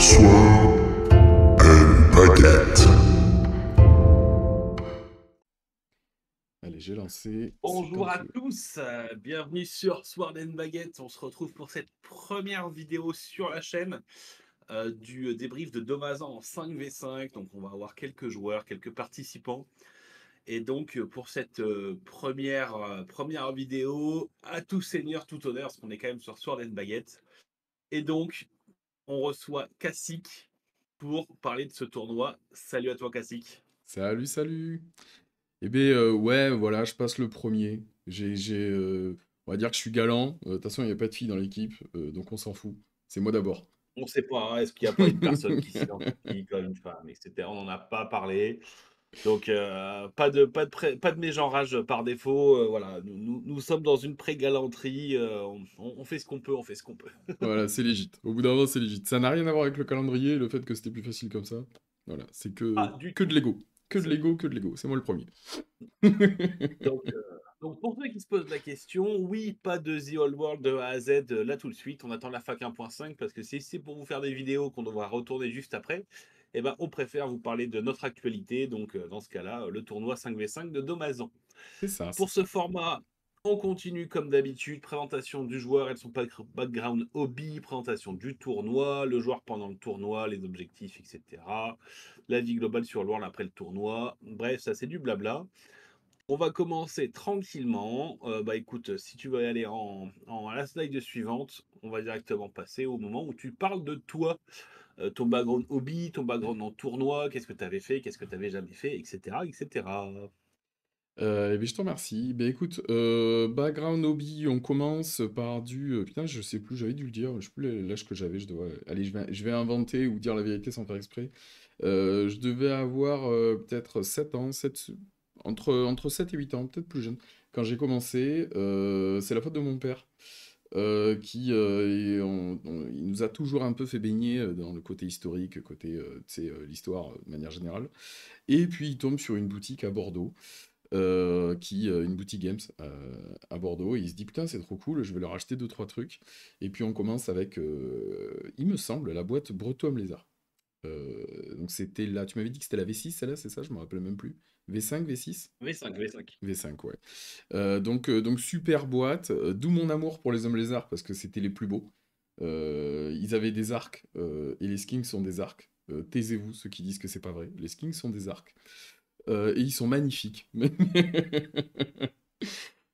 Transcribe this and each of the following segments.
Sword and Baguette. Allez, j'ai lancé. Bonjour à tous, bienvenue sur Sword and Baguette. On se retrouve pour cette première vidéo sur la chaîne du débrief de Domazan en 5v5. Donc on va avoir quelques joueurs, quelques participants. Et donc pour cette première vidéo, à tout seigneur, tout honneur, parce qu'on est quand même sur Sword and Baguette. Et donc on reçoit Cacique pour parler de ce tournoi. Salut à toi Cacique. Salut, salut. Eh bien, ouais, voilà, je passe le premier. On va dire que je suis galant. De toute façon, il n'y a pas de filles dans l'équipe, donc on s'en fout. C'est moi d'abord. On ne sait pas, hein, est-ce qu'il n'y a pas une personne qui s'identifie comme une femme, etc. On n'en a pas parlé. Donc, pas de mégenrage par défaut. Voilà, nous sommes dans une pré-galanterie. On fait ce qu'on peut, on fait ce qu'on peut. Voilà, c'est légit. Au bout d'un moment, c'est légit. Ça n'a rien à voir avec le calendrier, le fait que c'était plus facile comme ça. Voilà, c'est que, Pas du que de tout. l'ego. Que de C'est- l'ego, que de l'ego. C'est moi le premier. Donc, donc, pour ceux qui se posent la question, oui, pas de The Old World de A à Z là tout de suite. On attend la fac 1.5 parce que si c'est pour vous faire des vidéos qu'on devra retourner juste après, eh ben, on préfère vous parler de notre actualité. Donc, dans ce cas-là, le tournoi 5v5 de Domazan. C'est ça, c'est Pour ce ça. format, on continue comme d'habitude. Présentation du joueur et de son background hobby, présentation du tournoi, le joueur pendant le tournoi, les objectifs, etc. La vie globale sur World après le tournoi. Bref, ça c'est du blabla. On va commencer tranquillement. Bah écoute, si tu veux aller à la slide suivante, on va directement passer au moment où tu parles de toi, ton background hobby, ton background en tournoi, qu'est-ce que tu avais fait, qu'est-ce que tu avais jamais fait, etc., etc. Eh bien, je te remercie. Ben écoute, background hobby, on commence par du... putain, je sais plus, j'avais dû le dire, je sais plus l'âge que j'avais, je dois... Allez, je vais inventer ou dire la vérité sans faire exprès. Je devais avoir peut-être 7 ans, entre 7 et 8 ans, peut-être plus jeune. Quand j'ai commencé, c'est la faute de mon père, il nous a toujours un peu fait baigner dans le côté historique, côté, tu sais, l'histoire de manière générale. Et puis il tombe sur une boutique à Bordeaux une boutique games à Bordeaux, et il se dit putain c'est trop cool, je vais leur acheter deux trois trucs. Et puis on commence avec, il me semble, la boîte Breton Lézard. Donc c'était là, tu m'avais dit que c'était la V6 celle-là, c'est ça, je me rappelle même plus. V5, V6? V5, V5. V5, ouais. Donc super boîte, d'où mon amour pour les hommes lézards, parce que c'était les plus beaux. Ils avaient des arcs, et les skins sont des arcs. Taisez-vous ceux qui disent que c'est pas vrai, les skins sont des arcs. Et ils sont magnifiques.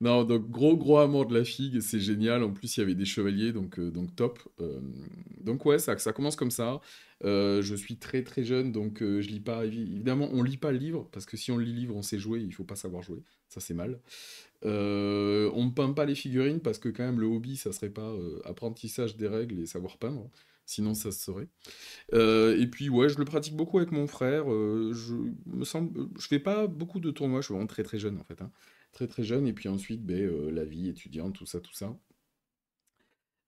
Non, donc gros amour de la figue, c'est génial. En plus, il y avait des chevaliers, donc top. Donc ouais, ça commence comme ça. Je suis très jeune, donc je lis pas. Évidemment, on lit pas le livre, parce que si on lit le livre, on sait jouer, il faut pas savoir jouer. Ça, c'est mal. On ne peint pas les figurines, parce que quand même, le hobby, ça serait pas apprentissage des règles et savoir peindre. Sinon, ça se saurait. Et puis ouais, je le pratique beaucoup avec mon frère. Je fais pas beaucoup de tournois, je suis vraiment très jeune en fait, hein. Très jeune, et puis ensuite, ben, la vie étudiante, tout ça, tout ça.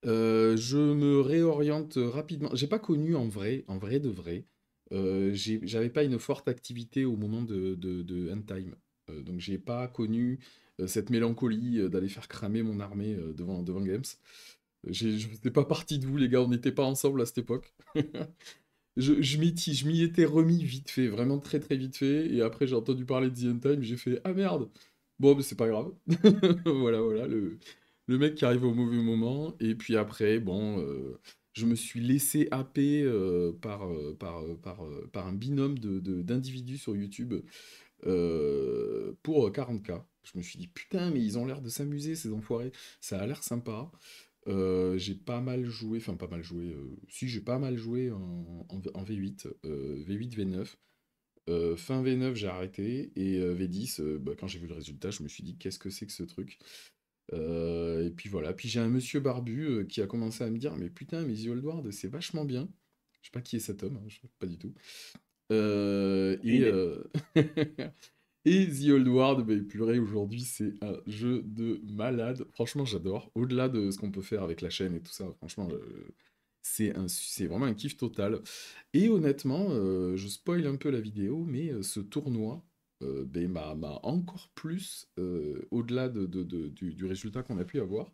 Je me réoriente rapidement. J'ai pas connu en vrai de vrai. J'avais pas une forte activité au moment de End Time. Donc j'ai pas connu cette mélancolie d'aller faire cramer mon armée devant Games. Je faisais pas partie de vous, les gars, on n'était pas ensemble à cette époque. Je m'y étais remis vite fait, vraiment très vite fait, et après j'ai entendu parler de The End Time, j'ai fait «Ah merde! Bon, mais c'est pas grave.» Voilà, le mec qui arrive au mauvais moment, et puis après, bon, je me suis laissé happer par un binôme d'individus sur YouTube pour 40K. Je me suis dit «Putain, mais ils ont l'air de s'amuser, ces enfoirés, ça a l'air sympa.» J'ai pas mal joué, enfin pas mal joué, si j'ai pas mal joué en V8, V8, V9. Fin V9 j'ai arrêté, et V10, bah, quand j'ai vu le résultat, je me suis dit qu'est-ce que c'est que ce truc? Et puis voilà, puis j'ai un monsieur barbu qui a commencé à me dire mais putain, mais The Old World c'est vachement bien. Je sais pas qui est cet homme, hein, je sais pas du tout. Euh, Aucune et, idée. euh, Et The Old World, bah, purée, aujourd'hui, c'est un jeu de malade. Franchement, j'adore. Au-delà de ce qu'on peut faire avec la chaîne et tout ça, franchement, c'est vraiment un kiff total. Et honnêtement, je spoil un peu la vidéo, mais ce tournoi ben, m'a encore plus, au-delà du résultat qu'on a pu avoir,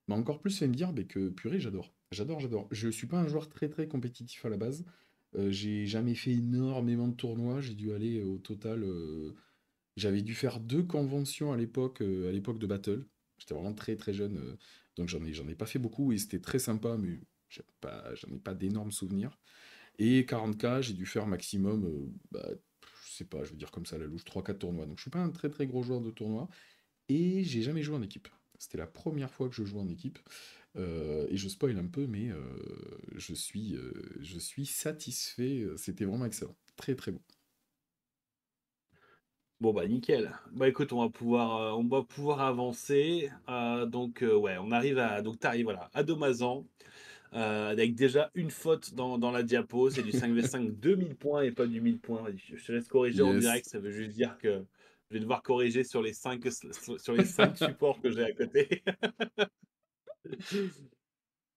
m'a encore plus fait me dire que purée, j'adore. J'adore, j'adore. Je suis pas un joueur très très compétitif à la base. J'ai jamais fait énormément de tournois. J'ai dû aller au total. J'avais dû faire 2 conventions à l'époque de Battle. J'étais vraiment très très jeune, donc j'en ai pas fait beaucoup et c'était très sympa, mais j'en ai pas d'énormes souvenirs. Et 40K, j'ai dû faire maximum, bah, je sais pas, je veux dire comme ça, à la louche, 3 4 tournois. Donc je suis pas un très très gros joueur de tournoi et j'ai jamais joué en équipe. C'était la première fois que je jouais en équipe. Et je spoil un peu, mais je suis satisfait. C'était vraiment excellent. Très très bon. Bon bah nickel. Bah écoute, on va pouvoir avancer. Ouais, on arrive à donc t'arrives voilà à Domazan avec déjà une faute dans la diapo. C'est du 5v5 2000 points et pas du 1000 points. Je te laisse corriger en Yes. direct. Ça veut juste dire que je vais devoir corriger sur les 5 supports que j'ai à côté.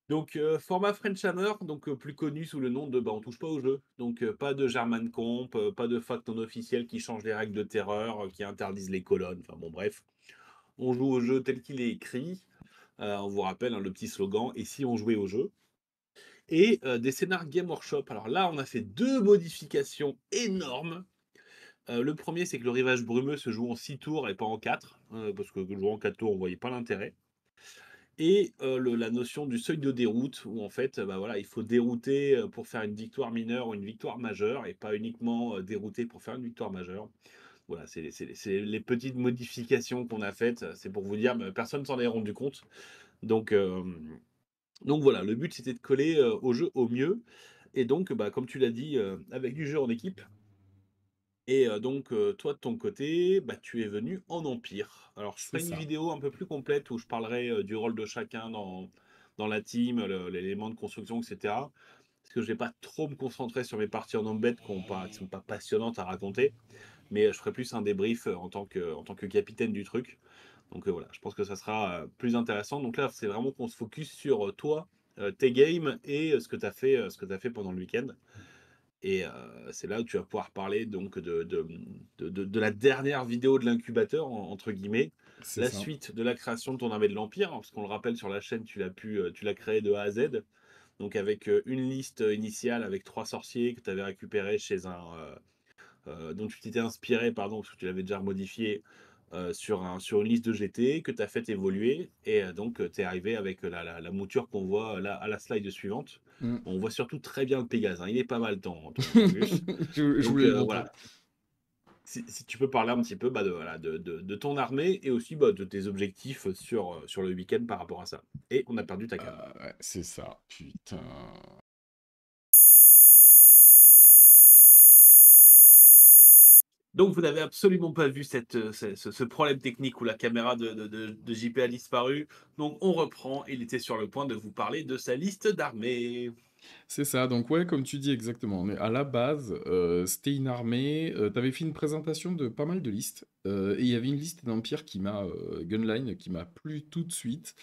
Donc, format French Hammer, donc, plus connu sous le nom de, bah, on touche pas au jeu. Donc, pas de German Comp, pas de fact non officiel qui change les règles de terreur, qui interdisent les colonnes, enfin bon bref. On joue au jeu tel qu'il est écrit. On vous rappelle, hein, le petit slogan: «Et si on jouait au jeu?» et des scénars Game Workshop. Alors là, on a fait 2 modifications énormes. Le 1er, c'est que le rivage brumeux se joue en 6 tours et pas en 4, parce que jouer en 4 tours, on voyait pas l'intérêt. Et la notion du seuil de déroute où en fait, bah, voilà, il faut dérouter, pour faire une victoire mineure ou une victoire majeure et pas uniquement, dérouter pour faire une victoire majeure. Voilà, c'est les petites modifications qu'on a faites, c'est pour vous dire, bah, personne s'en est rendu compte. Donc voilà, le but c'était de coller, au jeu au mieux et donc bah, comme tu l'as dit, avec du jeu en équipe et toi de ton côté, bah, tu es venu en empire. Alors je C'est ferai une ça. vidéo un peu plus complète où je parlerai, du rôle de chacun dans la team, l'élément de construction et cetera. Parce que je vais pas trop me concentrer sur mes parties en embed qui sont pas passionnantes à raconter, mais je ferai plus un débrief, en tant que capitaine du truc. Donc voilà, je pense que ça sera, plus intéressant. Donc là, c'est vraiment qu'on se focus sur, toi, tes games et ce que tu as fait pendant le week-end. Et c'est là où tu vas pouvoir parler donc de la dernière vidéo de l'incubateur, entre guillemets, C'est la ça. suite de la création de ton armée de l'Empire, hein, parce qu'on le rappelle sur la chaîne, tu l'as créé de A à Z, donc avec une liste initiale avec 3 sorciers que tu avais récupérés chez dont tu t'étais inspiré, pardon, parce que tu l'avais déjà modifié sur une liste de GT que tu as fait évoluer, et donc tu es arrivé avec la mouture qu'on voit là à la slide suivante. Mm. On voit surtout très bien le Pégase, hein, il est pas mal ton gus. Je Donc voulais le montrer. voilà, si tu peux parler un petit peu bah, voilà, de ton armée et aussi bah, de tes objectifs sur le week-end par rapport à ça. Et on a perdu ta cam. Ouais, c'est ça. Putain. Donc vous n'avez absolument pas vu ce problème technique où la caméra de JP a disparu. Donc on reprend, il était sur le point de vous parler de sa liste d'armées. C'est ça, donc ouais, comme tu dis exactement. Mais à la base, c'était une armée. T'avais fait une présentation de pas mal de listes. Et il y avait une liste d'Empire Gunline, qui m'a plu tout de suite.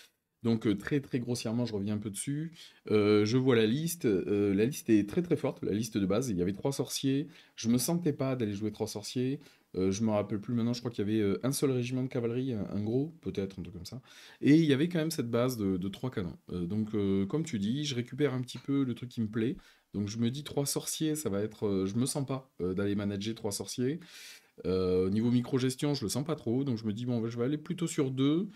Donc très très grossièrement, je reviens un peu dessus. Je vois la liste. La liste est très très forte, la liste de base. Il y avait 3 sorciers. Je me sentais pas d'aller jouer 3 sorciers. Je me rappelle plus maintenant, je crois qu'il y avait un seul régiment de cavalerie, un gros, peut-être, un truc comme ça. Et il y avait quand même cette base de 3 canons. Donc, comme tu dis, je récupère un petit peu le truc qui me plaît. Donc, je me dis 3 sorciers, ça va être. Je me sens pas d'aller manager 3 sorciers. Au niveau micro-gestion, je le sens pas trop. Donc, je me dis, bon, je vais aller plutôt sur 2.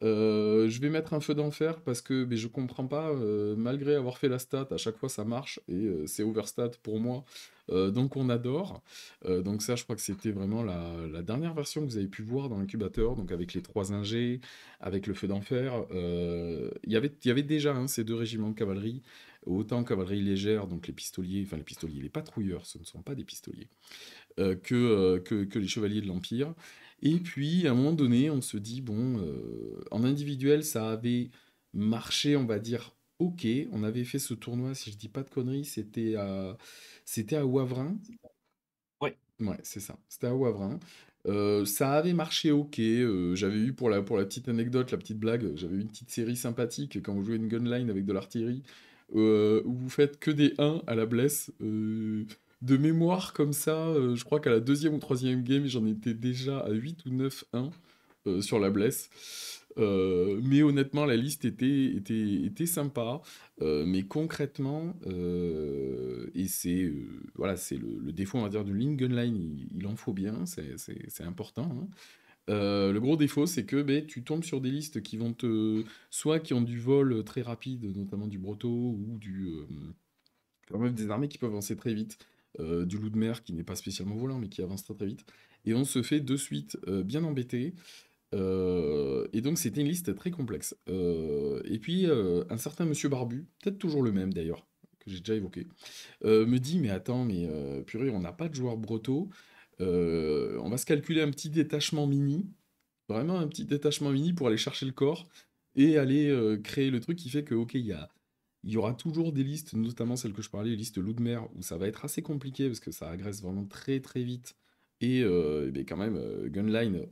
Je vais mettre un feu d'enfer parce que je comprends pas, malgré avoir fait la stat, à chaque fois ça marche et c'est overstat pour moi. Donc on adore. Donc ça, je crois que c'était vraiment la dernière version que vous avez pu voir dans l'incubateur, donc avec les 3 ingés, avec le feu d'enfer. Il y avait déjà hein, ces 2 régiments de cavalerie, autant cavalerie légère, donc les pistoliers, les patrouilleurs, ce ne sont pas des pistoliers, que les chevaliers de l'Empire. Et puis, à un moment donné, on se dit, bon, en individuel, ça avait marché, on va dire, ok. On avait fait ce tournoi, si je dis pas de conneries, c'était à Wavrin. Ouais. Ouais, c'est ça, c'était à Wavrin. Ça avait marché ok. J'avais eu, pour la petite anecdote, la petite blague, j'avais eu une petite série sympathique quand vous jouez une gunline avec de l'artillerie, où vous faites que des 1 à la blesse. De mémoire comme ça, je crois qu'à la deuxième ou troisième game, j'en étais déjà à 8 ou 9 1 sur la blesse. Mais honnêtement, la liste était sympa. Mais concrètement, et c'est voilà, c'est le défaut, on va dire, du Lean Gunline, il en faut bien, c'est important, hein. Le gros défaut, c'est que ben, tu tombes sur des listes qui vont soit qui ont du vol très rapide, notamment du Broto, ou enfin, même des armées qui peuvent avancer très vite, du loup de mer qui n'est pas spécialement volant, mais qui avance très très vite. Et on se fait de suite bien embêter. Et donc c'était une liste très complexe. Et puis un certain monsieur Barbu, peut-être toujours le même d'ailleurs, que j'ai déjà évoqué, me dit mais attends, mais purée, on n'a pas de joueur Broto, on va se calculer un petit détachement mini, vraiment un petit détachement mini pour aller chercher le corps et aller créer le truc qui fait que ok, il y aura toujours des listes, notamment celles que je parlais, les listes loup de mer, où ça va être assez compliqué parce que ça agresse vraiment très très vite. Et ben quand même, Gunline,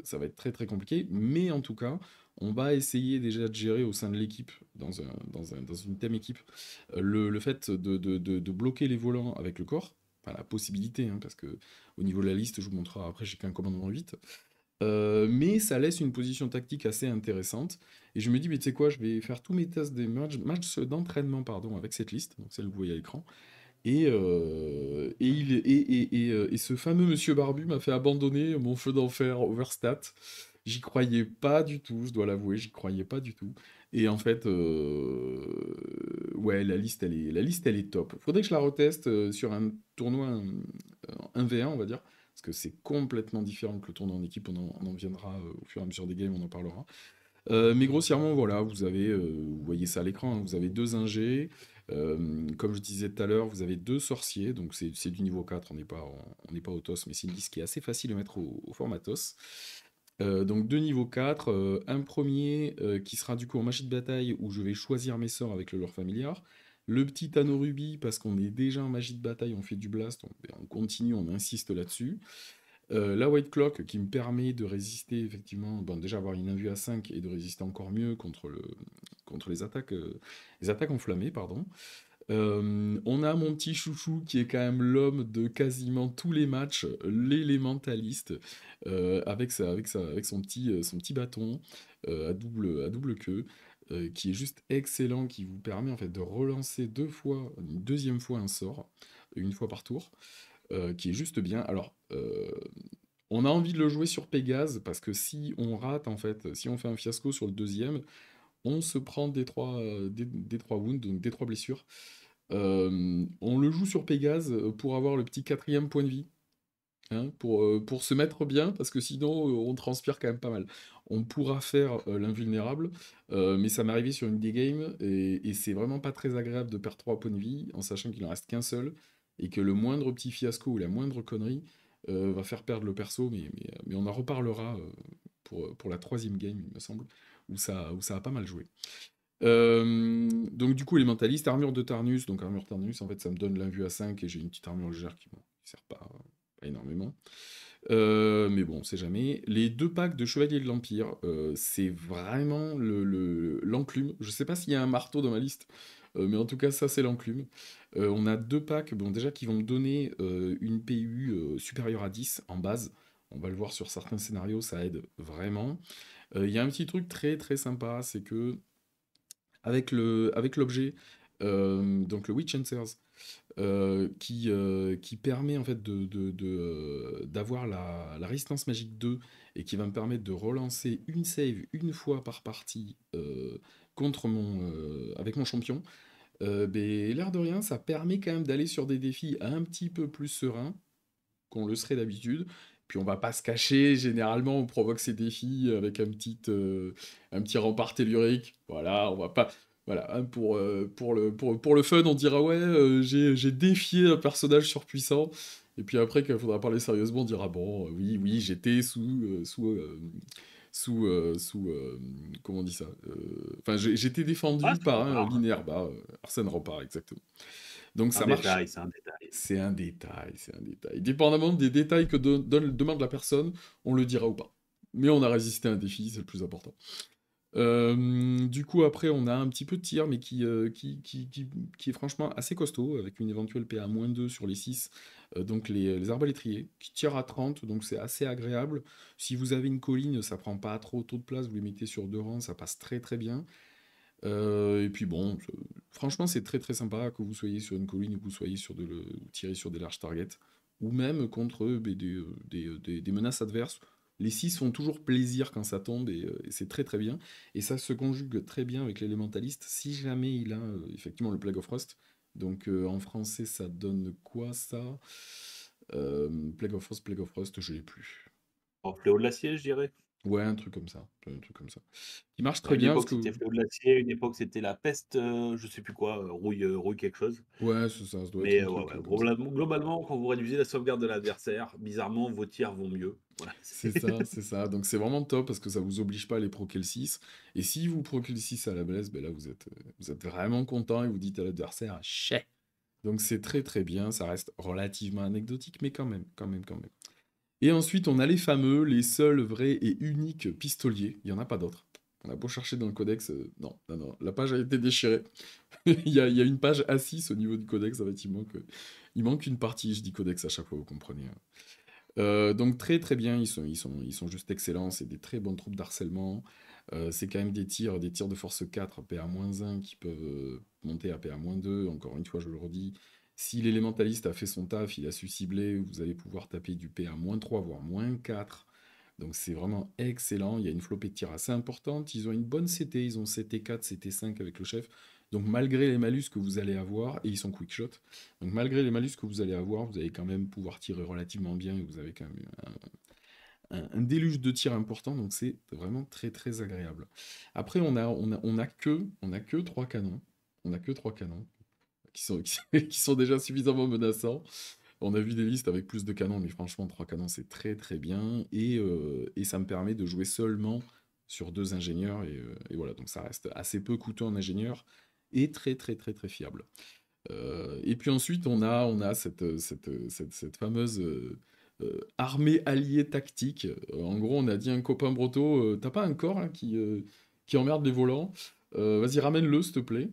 ça va être très très compliqué. Mais en tout cas, on va essayer déjà de gérer au sein de l'équipe, dans une thème équipe, le fait de bloquer les volants avec le corps. Enfin, la possibilité, hein, parce que au niveau de la liste, je vous montrerai après, j'ai qu'un commandement 8. Mais ça laisse une position tactique assez intéressante. Et je me dis, mais tu sais quoi, je vais faire tous mes tests des matchs d'entraînement pardon, avec cette liste, donc celle que vous voyez à l'écran. Et ce fameux monsieur Barbu m'a fait abandonner mon feu d'enfer Overstat. J'y croyais pas du tout, je dois l'avouer, j'y croyais pas du tout. Et en fait, ouais, la liste, elle est top. Faudrait que je la reteste sur un tournoi 1v1, on va dire, parce que c'est complètement différent que le tournoi en équipe, on en viendra au fur et à mesure des games, on en parlera. Mais grossièrement, voilà, vous voyez ça à l'écran, hein, vous avez deux ingés, comme je disais tout à l'heure, vous avez deux sorciers, donc c'est du niveau 4, on n'est pas au TOS, mais c'est une liste qui est assez facile à mettre au format TOS. Donc deux niveaux 4, un premier qui sera du coup en magie de bataille, où je vais choisir mes sorts avec le lore familiar. Le petit anneau rubis, parce qu'on est déjà en magie de bataille, on fait du blast, on continue, on insiste là-dessus. La White Clock qui me permet de résister effectivement, bon, déjà avoir une invue à 5 et de résister encore mieux contre les attaques enflammées, pardon. On a mon petit chouchou qui est quand même l'homme de quasiment tous les matchs, l'élémentaliste, avec son petit bâton à double queue, qui est juste excellent, qui vous permet en fait de relancer une deuxième fois un sort, une fois par tour, qui est juste bien. Alors, on a envie de le jouer sur Pégase, parce que si on rate, en fait, si on fait un fiasco sur le deuxième, on se prend des trois wounds, donc des trois blessures. On le joue sur Pégase pour avoir le petit quatrième point de vie, hein, pour se mettre bien, parce que sinon on transpire quand même pas mal. On pourra faire l'invulnérable, mais ça m'est arrivé sur une des games, et c'est vraiment pas très agréable de perdre 3 points de vie, en sachant qu'il en reste qu'un seul, et que le moindre petit fiasco ou la moindre connerie va faire perdre le perso, mais on en reparlera pour la troisième game, il me semble, où ça a pas mal joué. Donc du coup, les mentalistes, armure de Tarnus, donc armure Tarnus, en fait ça me donne l'invue à 5 et j'ai une petite armure légère qui sert pas énormément. Mais bon, on sait jamais. Les deux packs de Chevalier de l'Empire, c'est vraiment l'enclume. Je sais pas s'il y a un marteau dans ma liste, mais en tout cas, ça, c'est l'enclume. On a deux packs, bon, déjà, qui vont me donner une PU supérieure à 10 en base. On va le voir sur certains scénarios, ça aide vraiment. Il y a un petit truc très très sympa, c'est que avec l'objet, donc le Witch Answers, qui permet en fait d'avoir la résistance magique 2 et qui va me permettre de relancer une save une fois par partie avec mon champion. Ben, l'air de rien, ça permet quand même d'aller sur des défis un petit peu plus sereins qu'on le serait d'habitude. Puis on va pas se cacher, généralement on provoque ces défis avec un petit rempart tellurique. Voilà, on va pas. Voilà, hein, pour le fun, on dira ouais, j'ai défié un personnage surpuissant. Et puis après, quand il faudra parler sérieusement, on dira bon, oui, j'étais comment on dit ça Enfin, j'étais défendu Ah, c'est par pas un grave. linéaire bas, Arsène Rempart, exactement. Donc ça Un marche. détail, c'est un détail. C'est un détail, c'est un détail. Dépendamment des détails que demande la personne, on le dira ou pas. Mais on a résisté à un défi, c'est le plus important. Du coup, après, on a un petit peu de tir, mais qui est franchement assez costaud, avec une éventuelle PA-2 sur les 6, donc les arbalétriers, qui tirent à 30, donc c'est assez agréable. Si vous avez une colline, ça prend pas trop tôt de place, vous les mettez sur 2 rangs, ça passe très très bien. Et puis bon, franchement, c'est très très sympa que vous soyez sur une colline ou que vous soyez tirez sur des larges targets, ou même contre des menaces adverses. Les 6 font toujours plaisir quand ça tombe et c'est très très bien. Et ça se conjugue très bien avec l'élémentaliste si jamais il a effectivement le Plague of Frost. Donc en français, ça donne quoi ça? Plague of Frost, je l'ai plus. En fléau de l'acier, je dirais. Ouais, un truc comme ça. Un truc comme ça. Qui marche À très une bien parce époque, que. c'était fléau de l'acier, une époque, c'était la peste, je sais plus quoi, rouille quelque chose. Ouais, c'est ça, ça doit être Mais un ouais, truc ouais, comme ça. globalement, quand vous réduisez la sauvegarde de l'adversaire, bizarrement, vos tirs vont mieux. Voilà. C'est ça, c'est ça. Donc c'est vraiment top parce que ça vous oblige pas à les proquer le 6. Et si vous proquez le 6 à la blesse, ben là vous êtes vraiment content et vous dites à l'adversaire chais. Donc c'est très très bien, ça reste relativement anecdotique, mais quand même, quand même, quand même. Et ensuite on a les fameux, les seuls vrais et uniques pistoliers. Il n'y en a pas d'autres. On a beau chercher dans le codex, non, non, non, la page a été déchirée. Il y a une page A6 au niveau du codex, en fait, il manque une partie, je dis codex à chaque fois, vous comprenez, hein. Donc très très bien, ils sont juste excellents, c'est des très bonnes troupes d'harcèlement. C'est quand même des tirs de force 4 PA-1 qui peuvent monter à PA-2, encore une fois je le redis. Si l'élémentaliste a fait son taf, il a su cibler, vous allez pouvoir taper du PA-3 voire -4. Donc c'est vraiment excellent, il y a une flopée de tirs assez importante, ils ont une bonne CT, ils ont CT4, CT5 avec le chef. Donc malgré les malus que vous allez avoir, et ils sont quick shot, donc malgré les malus que vous allez avoir, vous allez quand même pouvoir tirer relativement bien et vous avez quand même un déluge de tirs important, donc c'est vraiment très très agréable. Après, on a que 3 canons. On a que 3 canons qui sont déjà suffisamment menaçants. On a vu des listes avec plus de canons, mais franchement, 3 canons, c'est très très bien. Et ça me permet de jouer seulement sur 2 ingénieurs. Et voilà, donc ça reste assez peu coûteux en ingénieur et très très très très fiable. Et puis ensuite, on a cette fameuse armée alliée tactique. En gros, on a dit à un copain broto, t'as pas un corps là, qui emmerde les volants? Vas-y, ramène-le, s'il te plaît.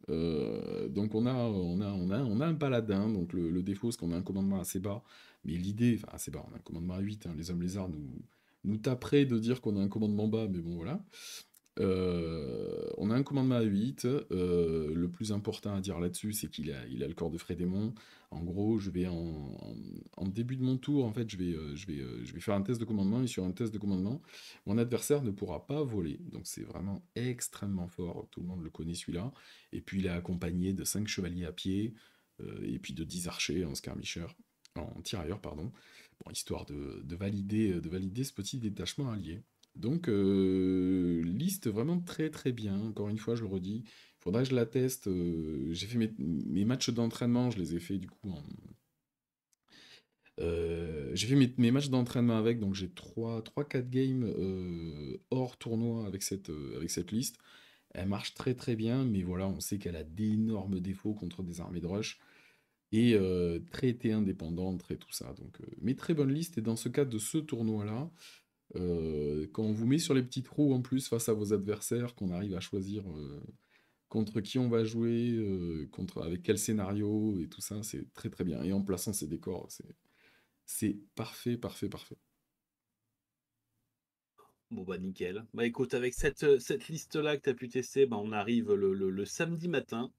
Donc on a un paladin, donc le défaut c'est qu'on a un commandement assez bas, mais l'idée, enfin assez bas, on a un commandement à 8, hein, les hommes lézards nous taperaient de dire qu'on a un commandement bas, mais bon voilà. On a un commandement à 8. Le plus important à dire là-dessus, c'est il a le corps de Frédémon. En gros, je vais en début de mon tour, en fait, je vais faire un test de commandement, et sur un test de commandement, mon adversaire ne pourra pas voler. Donc c'est vraiment extrêmement fort, tout le monde le connaît celui-là. Et puis il est accompagné de 5 chevaliers à pied, et puis de 10 archers en skirmisher, en tirailleurs, pardon. Bon, histoire de valider ce petit détachement allié. Donc, liste vraiment très très bien. Encore une fois, je le redis. Il faudra que je la teste. J'ai fait mes matchs d'entraînement, je les ai fait du coup en. J'ai fait mes matchs d'entraînement avec, donc j'ai 3-4 games hors tournoi avec cette liste. Elle marche très très bien, mais voilà, on sait qu'elle a d'énormes défauts contre des armées de rush. Et très T indépendante, très tout ça. Donc, mais très bonne liste. Et dans ce cadre de ce tournoi-là, quand on vous met sur les petits trous en plus face à vos adversaires, qu'on arrive à choisir contre qui on va jouer, avec quel scénario et tout ça, c'est très très bien. Et en plaçant ces décors, c'est parfait, parfait, parfait. Bon bah nickel. Bah écoute, avec cette liste-là que tu as pu tester, bah, on arrive le samedi matin.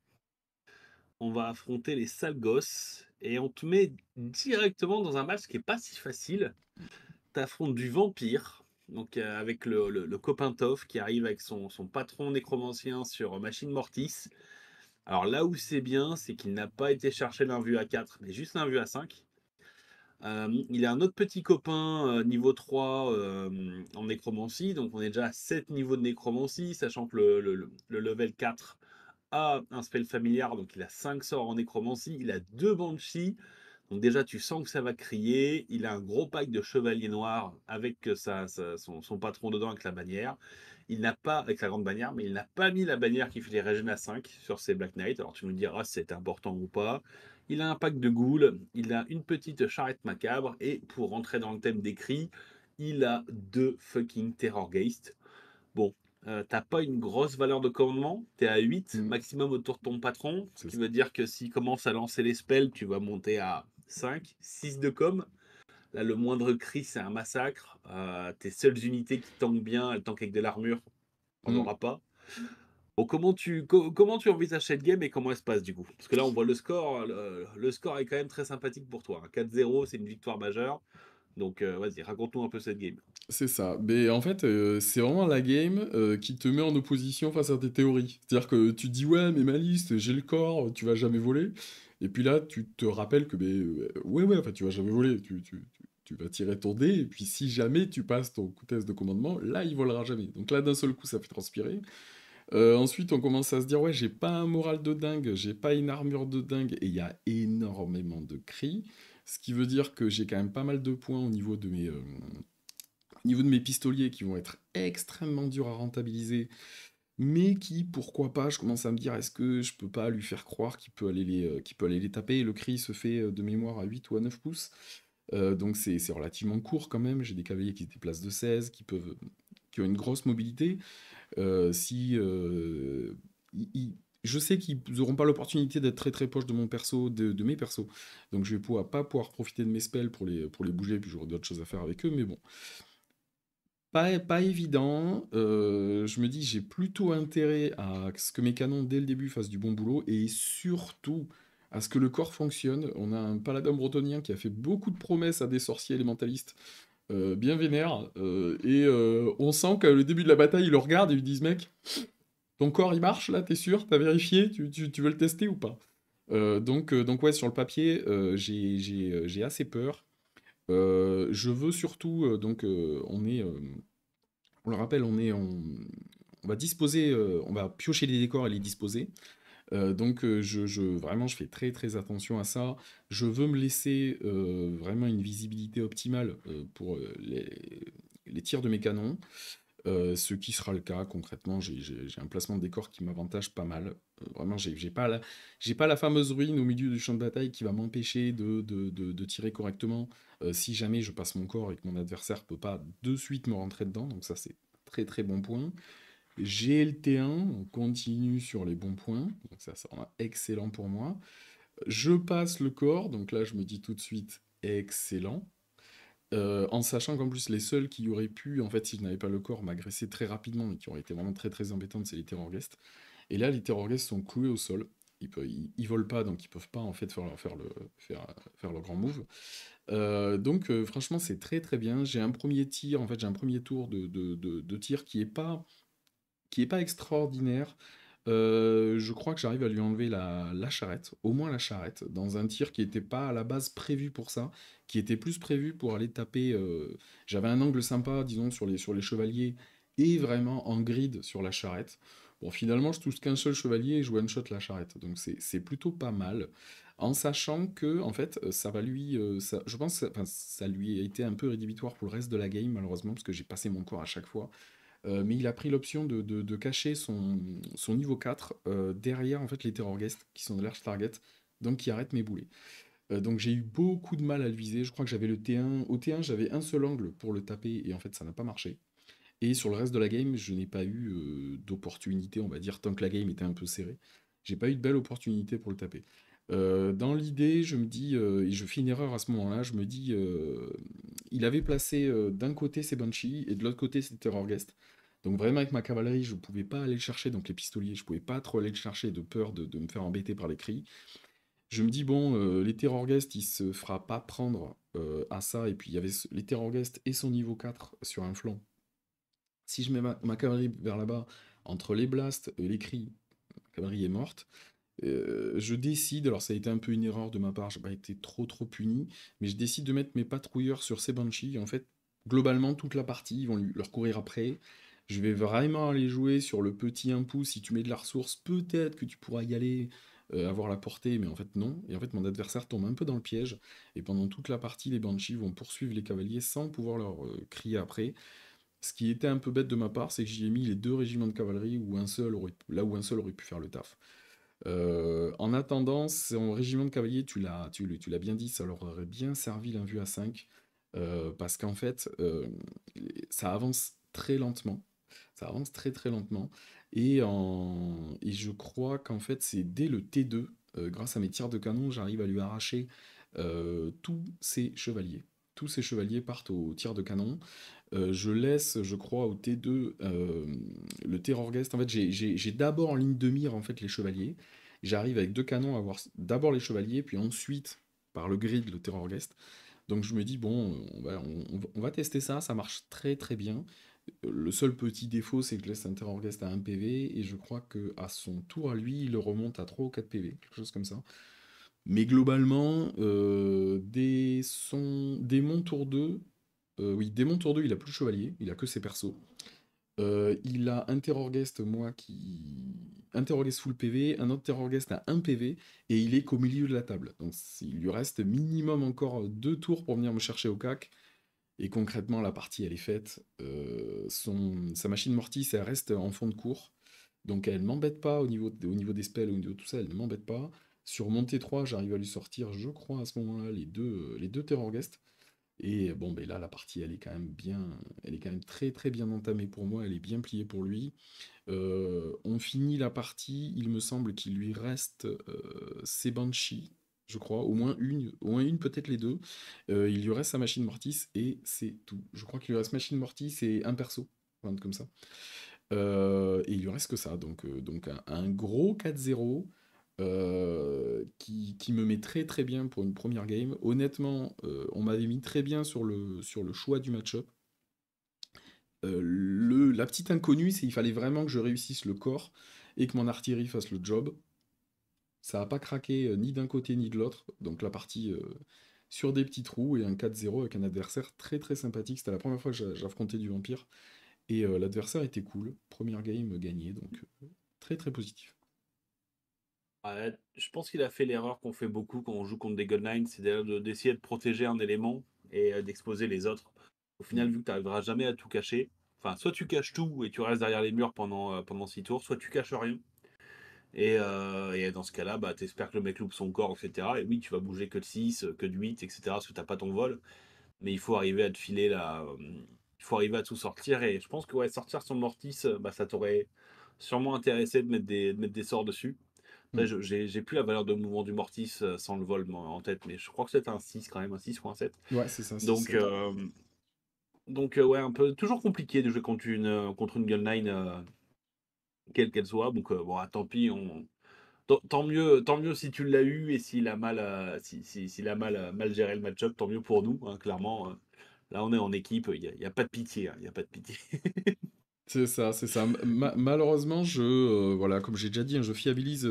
On va affronter les sales gosses et on te met directement dans un match qui est pas si facile. Tu affrontes du vampire, donc avec le copain Toph qui arrive avec son patron nécromancien sur Machine Mortis. Alors là où c'est bien, c'est qu'il n'a pas été chercher l'invue à 4, mais juste l'invue à 5. Il a un autre petit copain niveau 3 en nécromancie, donc on est déjà à 7 niveaux de nécromancie, sachant que le level 4 a un spell familiar, donc il a 5 sorts en nécromancie, il a 2 banshees, donc déjà tu sens que ça va crier, il a un gros pack de chevaliers noirs avec son patron dedans avec la bannière. Il n'a pas, avec la grande bannière, mais il n'a pas mis la bannière qui fait les régènes à 5 sur ses Black Knights. Alors tu nous diras si c'est important ou pas. Il a un pack de ghouls, il a une petite charrette macabre, et pour rentrer dans le thème des cris, il a 2 fucking Terrorgeist. Bon, tu pas une grosse valeur de commandement, tu es à 8 Mm, maximum autour de ton patron, ce c'est qui ça. veut dire que s'il commence à lancer les spells, tu vas monter à 5, 6 de com. Là, le moindre cri, c'est un massacre. Tes seules unités qui tankent bien, elles tankent avec de l'armure, on Mm. auras pas. Bon, comment tu envisages cette game et comment elle se passe du coup? Parce que là, on voit le score, le score est quand même très sympathique pour toi, hein. 4-0, c'est une victoire majeure. Donc, vas-y, raconte-nous un peu cette game. C'est ça. Mais en fait, c'est vraiment la game qui te met en opposition face à tes théories. C'est-à-dire que tu te dis, ouais, mais ma liste, j'ai le corps, tu vas jamais voler. Et puis là, tu te rappelles que, ouais, enfin, tu vas jamais voler. Tu vas tirer ton dé, et puis si jamais tu passes ton coup de test de commandement, là, il volera jamais. Donc là, d'un seul coup, ça fait transpirer. Ensuite, on commence à se dire, ouais, j'ai pas un moral de dingue, j'ai pas une armure de dingue, et il y a énormément de cris. Ce qui veut dire que j'ai quand même pas mal de points au niveau de mes pistoliers qui vont être extrêmement durs à rentabiliser, mais qui, pourquoi pas, je commence à me dire, est-ce que je peux pas lui faire croire qu'il peut aller les taper. Le cri se fait de mémoire à 8 ou à 9 pouces, donc c'est relativement court quand même. J'ai des cavaliers qui se déplacent de 16, qui ont une grosse mobilité. Si je sais qu'ils n'auront pas l'opportunité d'être très très proches de mon perso, de mes persos, donc je vais pas pouvoir profiter de mes spells pour les bouger, puis j'aurai d'autres choses à faire avec eux, mais bon. Pas évident. Je me dis, j'ai plutôt intérêt à ce que mes canons, dès le début, fassent du bon boulot et surtout à ce que le corps fonctionne. On a un paladin bretonien qui a fait beaucoup de promesses à des sorciers élémentalistes bien vénères. On sent qu'à le début de la bataille, ils le regardent et ils lui disent, mec, ton corps il marche là, t'es sûr? T'as vérifié? Tu veux le tester ou pas? Donc ouais, sur le papier, j'ai assez peur. Je veux surtout, on le rappelle, on va disposer, on va piocher les décors et les disposer. Vraiment, je fais très très attention à ça. Je veux me laisser vraiment une visibilité optimale pour les tirs de mes canons. Ce qui sera le cas concrètement. J'ai un placement de décor qui m'avantage pas mal. Vraiment, j'ai pas la fameuse ruine au milieu du champ de bataille qui va m'empêcher de tirer correctement si jamais je passe mon corps et que mon adversaire peut pas de suite me rentrer dedans. Donc ça, c'est très très bon point. J'ai le T1, on continue sur les bons points. Donc ça sera excellent pour moi. Je passe le corps, donc là je me dis tout de suite excellent. En sachant qu'en plus les seuls qui auraient pu, en fait, si je n'avais pas le corps, m'agresser très rapidement et qui auraient été vraiment très très embêtantes, c'est les terrorguests. Et là, les terrorguests sont cloués au sol. Ils volent pas, donc ils peuvent pas en fait faire leur grand move. Franchement, c'est très très bien. J'ai un premier tir, en fait, j'ai un premier tour de tir qui est pas extraordinaire. Je crois que j'arrive à lui enlever la charrette, au moins la charrette, dans un tir qui n'était pas à la base prévu pour ça, qui était plus prévu pour aller taper. J'avais un angle sympa, disons, sur les chevaliers, et vraiment en grid sur la charrette. Bon, finalement, je touche qu'un seul chevalier et je one-shot la charrette, donc c'est plutôt pas mal. En sachant que, en fait, ça va lui. Je pense que enfin, ça lui a été un peu rédhibitoire pour le reste de la game, malheureusement, parce que j'ai passé mon corps à chaque fois. Mais il a pris l'option de cacher son niveau 4 derrière en fait les terrorguests qui sont de large target, donc qui arrêtent mes boulets. Donc j'ai eu beaucoup de mal à le viser. Je crois que j'avais le T1. Au T1, j'avais un seul angle pour le taper et en fait ça n'a pas marché. Et sur le reste de la game, je n'ai pas eu d'opportunité, on va dire, tant que la game était un peu serrée. J'ai pas eu de belle opportunité pour le taper. Dans l'idée, je me dis, et je fais une erreur à ce moment-là, je me dis, il avait placé d'un côté ses Banshees et de l'autre côté ses Terrorguests. Donc vraiment avec ma cavalerie, je pouvais pas aller le chercher, donc les pistoliers, je pouvais pas trop aller le chercher de peur de me faire embêter par les cris. Je me dis, bon, les Terrorguests, il se fera pas prendre à ça, et puis il y avait les Terrorguests et son niveau 4 sur un flanc. Si je mets ma cavalerie vers là-bas, entre les blasts et les cris, la cavalerie est morte. Je décide, alors ça a été un peu une erreur de ma part, j'ai pas été trop puni, mais je décide de mettre mes patrouilleurs sur ces Banshees. En fait, globalement, toute la partie, ils vont leur courir après. Je vais vraiment aller jouer sur le petit 1 pouce. Si tu mets de la ressource, peut-être que tu pourras y aller, avoir la portée, mais en fait, non. Et en fait, mon adversaire tombe un peu dans le piège. Et pendant toute la partie, les Banshees vont poursuivre les cavaliers sans pouvoir leur crier après. Ce qui était un peu bête de ma part, c'est que j'y ai mis les deux régiments de cavalerie là où un seul aurait pu faire le taf. En attendant, son régiment de cavaliers, tu l'as bien dit, ça leur aurait bien servi l'invue à 5, parce qu'en fait, ça avance très lentement. Ça avance très très lentement. Et je crois qu'en fait, c'est dès le T2, grâce à mes tirs de canon, j'arrive à lui arracher tous ses chevaliers. Tous ses chevaliers partent au tir de canon. Je laisse, je crois, au T2 le Terrorghest. En fait, j'ai d'abord en ligne de mire en fait, les chevaliers. J'arrive avec deux canons à avoir d'abord les chevaliers, puis ensuite, par le grid, le Terrorghest. Donc je me dis, bon, on va tester ça, ça marche très très bien. Le seul petit défaut, c'est que je laisse un Terrorghest à 1 PV, et je crois que à son tour à lui, il le remonte à 3 ou 4 PV, quelque chose comme ça. Mais globalement, dès mon tour 2, oui, dès mon tour 2, il a plus de chevalier, il a que ses persos. Il a un Terrorghest, moi, qui... Un Terrorghest full PV, un autre Terrorghest à 1 PV, et il est qu'au milieu de la table. Donc il lui reste minimum encore 2 tours pour venir me chercher au CAC. Et concrètement, la partie, elle est faite. Sa machine Mortis, elle reste en fond de cours. Donc elle ne m'embête pas au niveau des spells, au niveau de tout ça, elle ne m'embête pas. Sur mon T3, j'arrive à lui sortir, je crois, à ce moment-là, les deux Terrorghest. Et bon, ben là, la partie, elle est quand même bien, elle est quand même très très bien entamée pour moi, elle est bien pliée pour lui. On finit la partie, il me semble qu'il lui reste ses Banshee, je crois, au moins une, peut-être les deux. Il lui reste sa machine Mortis et c'est tout. Je crois qu'il lui reste machine Mortis et un perso, un truc comme ça. Et il lui reste que ça, donc un gros 4-0 qui me met très très bien pour une première game. Honnêtement, on m'avait mis très bien sur le choix du match-up. La petite inconnue, c'est qu'il fallait vraiment que je réussisse le corps et que mon artillerie fasse le job. Ça n'a pas craqué ni d'un côté ni de l'autre, donc la partie sur des petits trous et un 4-0 avec un adversaire très très sympathique. C'était la première fois que j'affrontais du vampire et l'adversaire était cool. Première game gagnée, donc très très positif. Ouais, je pense qu'il a fait l'erreur qu'on fait beaucoup quand on joue contre des Godlines, c'est d'essayer de protéger un élément et d'exposer les autres. Au Mm. final, vu que tu n'arriveras jamais à tout cacher, enfin, soit tu caches tout et tu restes derrière les murs pendant 6 tours, soit tu caches rien. Et dans ce cas-là, bah, tu espères que le mec loupe son corps, etc. Et oui, tu vas bouger que de 6, que de 8, etc. Parce que tu n'as pas ton vol. Mais il faut arriver à te filer là. Il faut arriver à tout sortir. Et je pense que ouais, sortir son Mortis, bah, ça t'aurait sûrement intéressé de mettre des sorts dessus. Après, Mm. j'ai plus la valeur de mouvement du Mortis sans le vol en tête, mais je crois que c'est un 6 quand même, un 6 ou un 7. Ouais, c'est ça, 6 Donc, 7. euh, donc, ouais, un peu toujours compliqué de jouer contre une Gunline, quelle qu'elle soit. Donc, bon, ah, tant pis, tant mieux si tu l'as eu et s'il a s'il a mal géré le match-up, tant mieux pour nous, hein, clairement. Là, on est en équipe, il y a pas de pitié, hein, il y a pas de pitié. C'est ça, c'est ça. Malheureusement, voilà, comme j'ai déjà dit, hein, je fiabilise.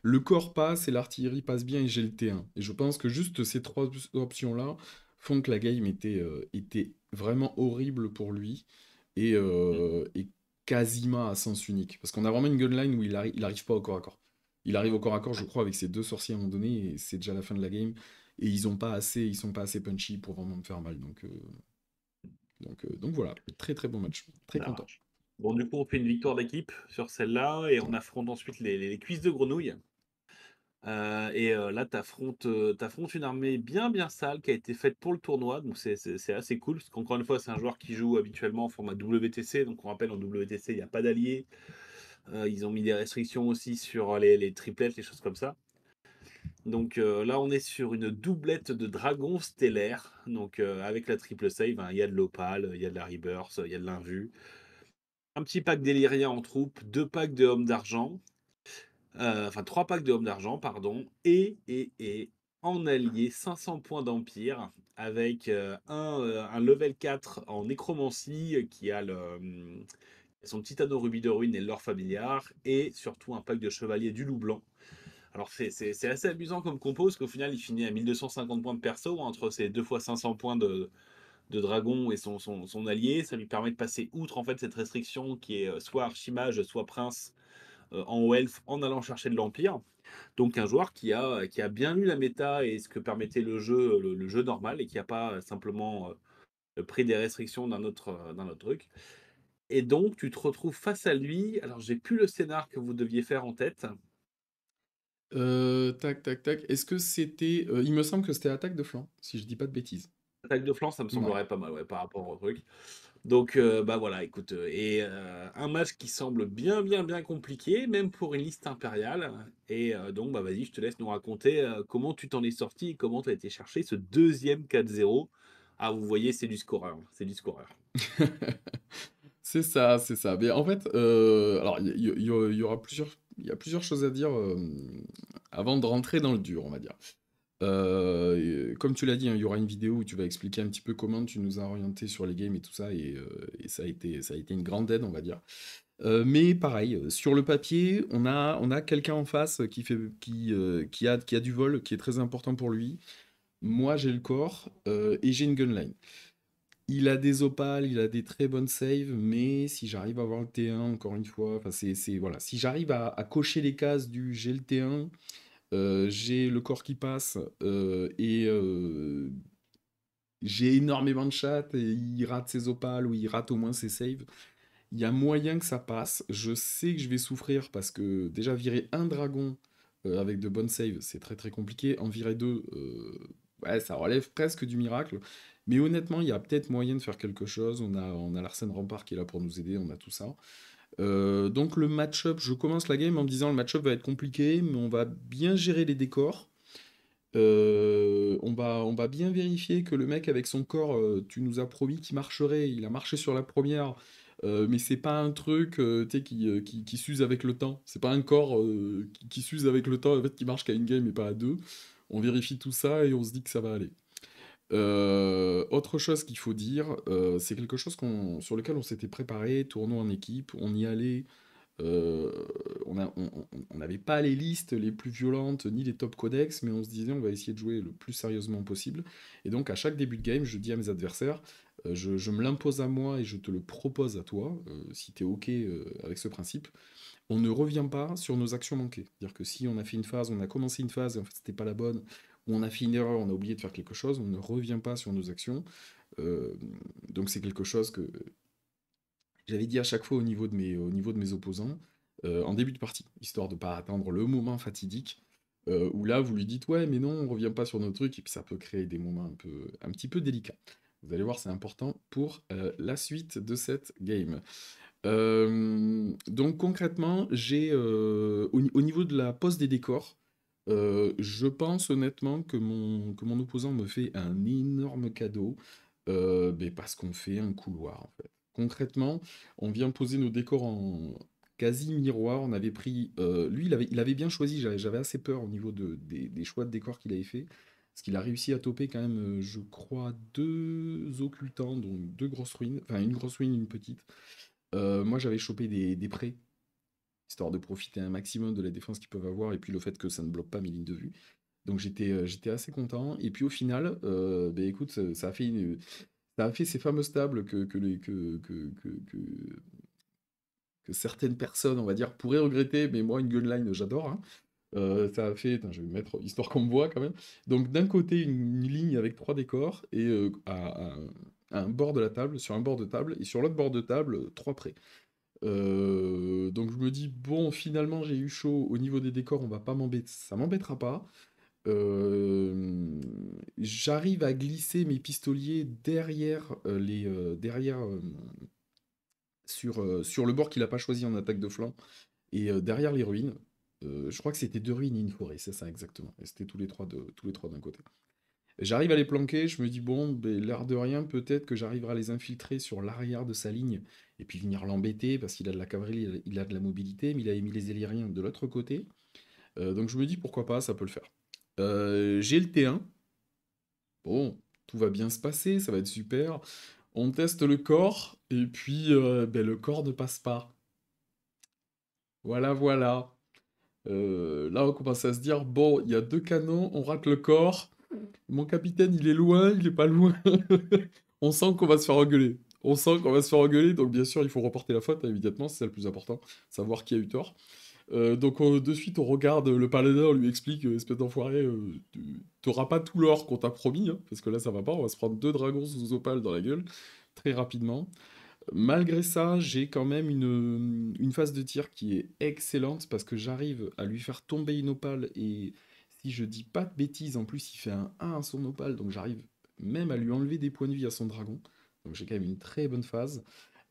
Le corps passe et l'artillerie passe bien et j'ai le T1. Et je pense que juste ces trois options-là font que la game était vraiment horrible pour lui et quasiment à sens unique. Parce qu'on a vraiment une gunline où il arrive pas au corps à corps. Il arrive au corps à corps, je crois, avec ses deux sorciers à un moment donné et c'est déjà la fin de la game. Et ils sont pas assez punchy pour vraiment me faire mal. Donc voilà, très très bon match. Très Ça content. marche. Bon, du coup, on fait une victoire d'équipe sur celle-là et on Ouais. affronte ensuite les cuisses de grenouille. Là, t'affrontes une armée bien bien sale qui a été faite pour le tournoi, donc c'est assez cool, parce qu'encore une fois, c'est un joueur qui joue habituellement en format WTC, donc on rappelle en WTC, il n'y a pas d'alliés. Ils ont mis des restrictions aussi sur les triplettes, les choses comme ça. Donc là, on est sur une doublette de dragons stellaires, donc avec la triple save, hein, il y a de l'opale, il y a de la rebirth, il y a de l'invue. Un petit pack d'Elyria en troupe, deux packs de hommes d'argent, enfin 3 packs de hommes d'argent, pardon, et en allié 500 points d'empire avec un level 4 en nécromancie qui a son petit anneau rubis de ruine et l'or familiar, et surtout un pack de chevalier du loup blanc. Alors c'est assez amusant comme compo, parce qu'au final il finit à 1250 points de perso, entre ses 2 fois 500 points de dragon et son allié. Ça lui permet de passer outre en fait cette restriction qui est soit archimage, soit prince en haut elfe en allant chercher de l'Empire. Donc un joueur qui a bien lu la méta et ce que permettait le jeu normal et qui n'a pas simplement pris des restrictions d'un autre truc. Et donc tu te retrouves face à lui. Alors j'ai plus le scénar que vous deviez faire en tête. Tac, tac, tac. Est-ce que c'était. Il me semble que c'était attaque de flanc, si je dis pas de bêtises. Attaque de flanc, ça me Ouais. semblerait pas mal ouais, par rapport au truc. Donc, bah voilà, écoute, un match qui semble bien, bien, bien compliqué, même pour une liste impériale. Et donc, bah vas-y, je te laisse nous raconter comment tu t'en es sorti et comment tu as été chercher ce deuxième 4-0. Ah, vous voyez, c'est du scoreur, c'est du scoreur. C'est ça, c'est ça. Mais en fait, alors il y a plusieurs choses à dire avant de rentrer dans le dur, on va dire. Comme tu l'as dit, hein, il y aura une vidéo où tu vas expliquer un petit peu comment tu nous as orienté sur les games et tout ça, et ça a été une grande aide, on va dire. Mais pareil, sur le papier, on a quelqu'un en face qui a du vol, qui est très important pour lui. Moi, j'ai le corps et j'ai une gunline. Il a des opales, il a des très bonnes saves, mais si j'arrive à avoir le T1, encore une fois, enfin voilà, si j'arrive à cocher les cases du j'ai le T1, j'ai le corps qui passe, j'ai énormément de chattes, et il rate ses opales, ou il rate au moins ses saves, il y a moyen que ça passe. Je sais que je vais souffrir, parce que déjà virer un dragon avec de bonnes saves, c'est très très compliqué. En virer deux, ouais, ça relève presque du miracle. Mais honnêtement, il y a peut-être moyen de faire quelque chose. On a Larsen Rampart qui est là pour nous aider, on a tout ça. Donc le match-up, je commence la game en me disant le match-up va être compliqué, mais on va bien gérer les décors. On va bien vérifier que le mec avec son corps, tu nous as promis qu'il marcherait, il a marché sur la première, mais c'est pas un truc tu sais, qui s'use avec le temps. C'est pas un corps qui s'use avec le temps, en fait, qui marche qu'à une game et pas à deux. On vérifie tout ça et on se dit que ça va aller. Autre chose qu'il faut dire, c'est quelque chose sur lequel on s'était préparé, tournoi en équipe, on y allait, euh, on n'avait pas les listes les plus violentes ni les top codex, mais on se disait on va essayer de jouer le plus sérieusement possible. Et donc à chaque début de game, je dis à mes adversaires, je me l'impose à moi et je te le propose à toi, si tu es OK avec ce principe. On ne revient pas sur nos actions manquées. C'est-à-dire que si on a fait une phase, on a commencé une phase et en fait c'était pas la bonne, ou on a fait une erreur, on a oublié de faire quelque chose, on ne revient pas sur nos actions. Euh, donc c'est quelque chose que j'avais dit à chaque fois au niveau de mes opposants, en début de partie, histoire de ne pas attendre le moment fatidique, où là, vous lui dites, ouais, mais non, on revient pas sur nos trucs, et puis ça peut créer des moments un petit peu délicats. Vous allez voir, c'est important pour la suite de cette game. Donc concrètement, au niveau de la pose des décors, je pense honnêtement que mon opposant me fait un énorme cadeau, mais parce qu'on fait un couloir en fait. Concrètement, on vient poser nos décors en quasi miroir. On avait pris, lui, il avait bien choisi. J'avais assez peur au niveau des choix de décors qu'il avait fait, parce qu'il a réussi à toper quand même, je crois, deux occultants, donc deux grosses ruines, enfin une grosse ruine, une petite. Moi, j'avais chopé des prés, histoire de profiter un maximum de la défense qu'ils peuvent avoir, et puis le fait que ça ne bloque pas mes lignes de vue. Donc j'étais assez content. Et puis au final, bah, écoute, ça a fait ces fameuses tables que certaines personnes, on va dire, pourraient regretter, mais moi, une gunline, j'adore, hein. Ça a fait, attends, je vais me mettre histoire qu'on me voit quand même. Donc d'un côté, une ligne avec trois décors, et à un bord de la table, sur un bord de table, et sur l'autre bord de table, trois prés. Donc je me dis, bon, finalement j'ai eu chaud au niveau des décors, on va pas m'embêter, ça m'embêtera pas. J'arrive à glisser mes pistoliers sur le bord qu'il a pas choisi en attaque de flanc, et derrière les ruines. Je crois que c'était deux ruines et une forêt, c'est ça exactement. Et c'était tous les trois d'un côté. J'arrive à les planquer, je me dis, bon, ben, l'air de rien, peut-être que j'arriverai à les infiltrer sur l'arrière de sa ligne, et puis venir l'embêter, parce qu'il a de la cavalerie, il a de la mobilité, mais il a mis les Illyriens de l'autre côté. Donc je me dis, pourquoi pas, ça peut le faire. J'ai le T1, bon, tout va bien se passer, ça va être super. On teste le corps, et puis ben, le corps ne passe pas. Voilà, voilà. Là, on commence à se dire, bon, il y a deux canons, on rate le corps. Mon capitaine, il est loin, il est pas loin. On sent qu'on va se faire engueuler. On sent qu'on va se faire engueuler, donc bien sûr, il faut reporter la faute, hein, évidemment, c'est ça le plus important, savoir qui a eu tort. Donc de suite, on regarde le paladin, on lui explique, espèce d'enfoiré, t'auras pas tout l'or qu'on t'a promis, hein, parce que là, ça va pas, on va se prendre deux dragons sous opale dans la gueule, très rapidement. Malgré ça, j'ai quand même une phase de tir qui est excellente, parce que j'arrive à lui faire tomber une opale, et si je dis pas de bêtises, en plus, il fait un 1 à son opale, donc j'arrive même à lui enlever des points de vie à son dragon. donc j'ai quand même une très bonne phase.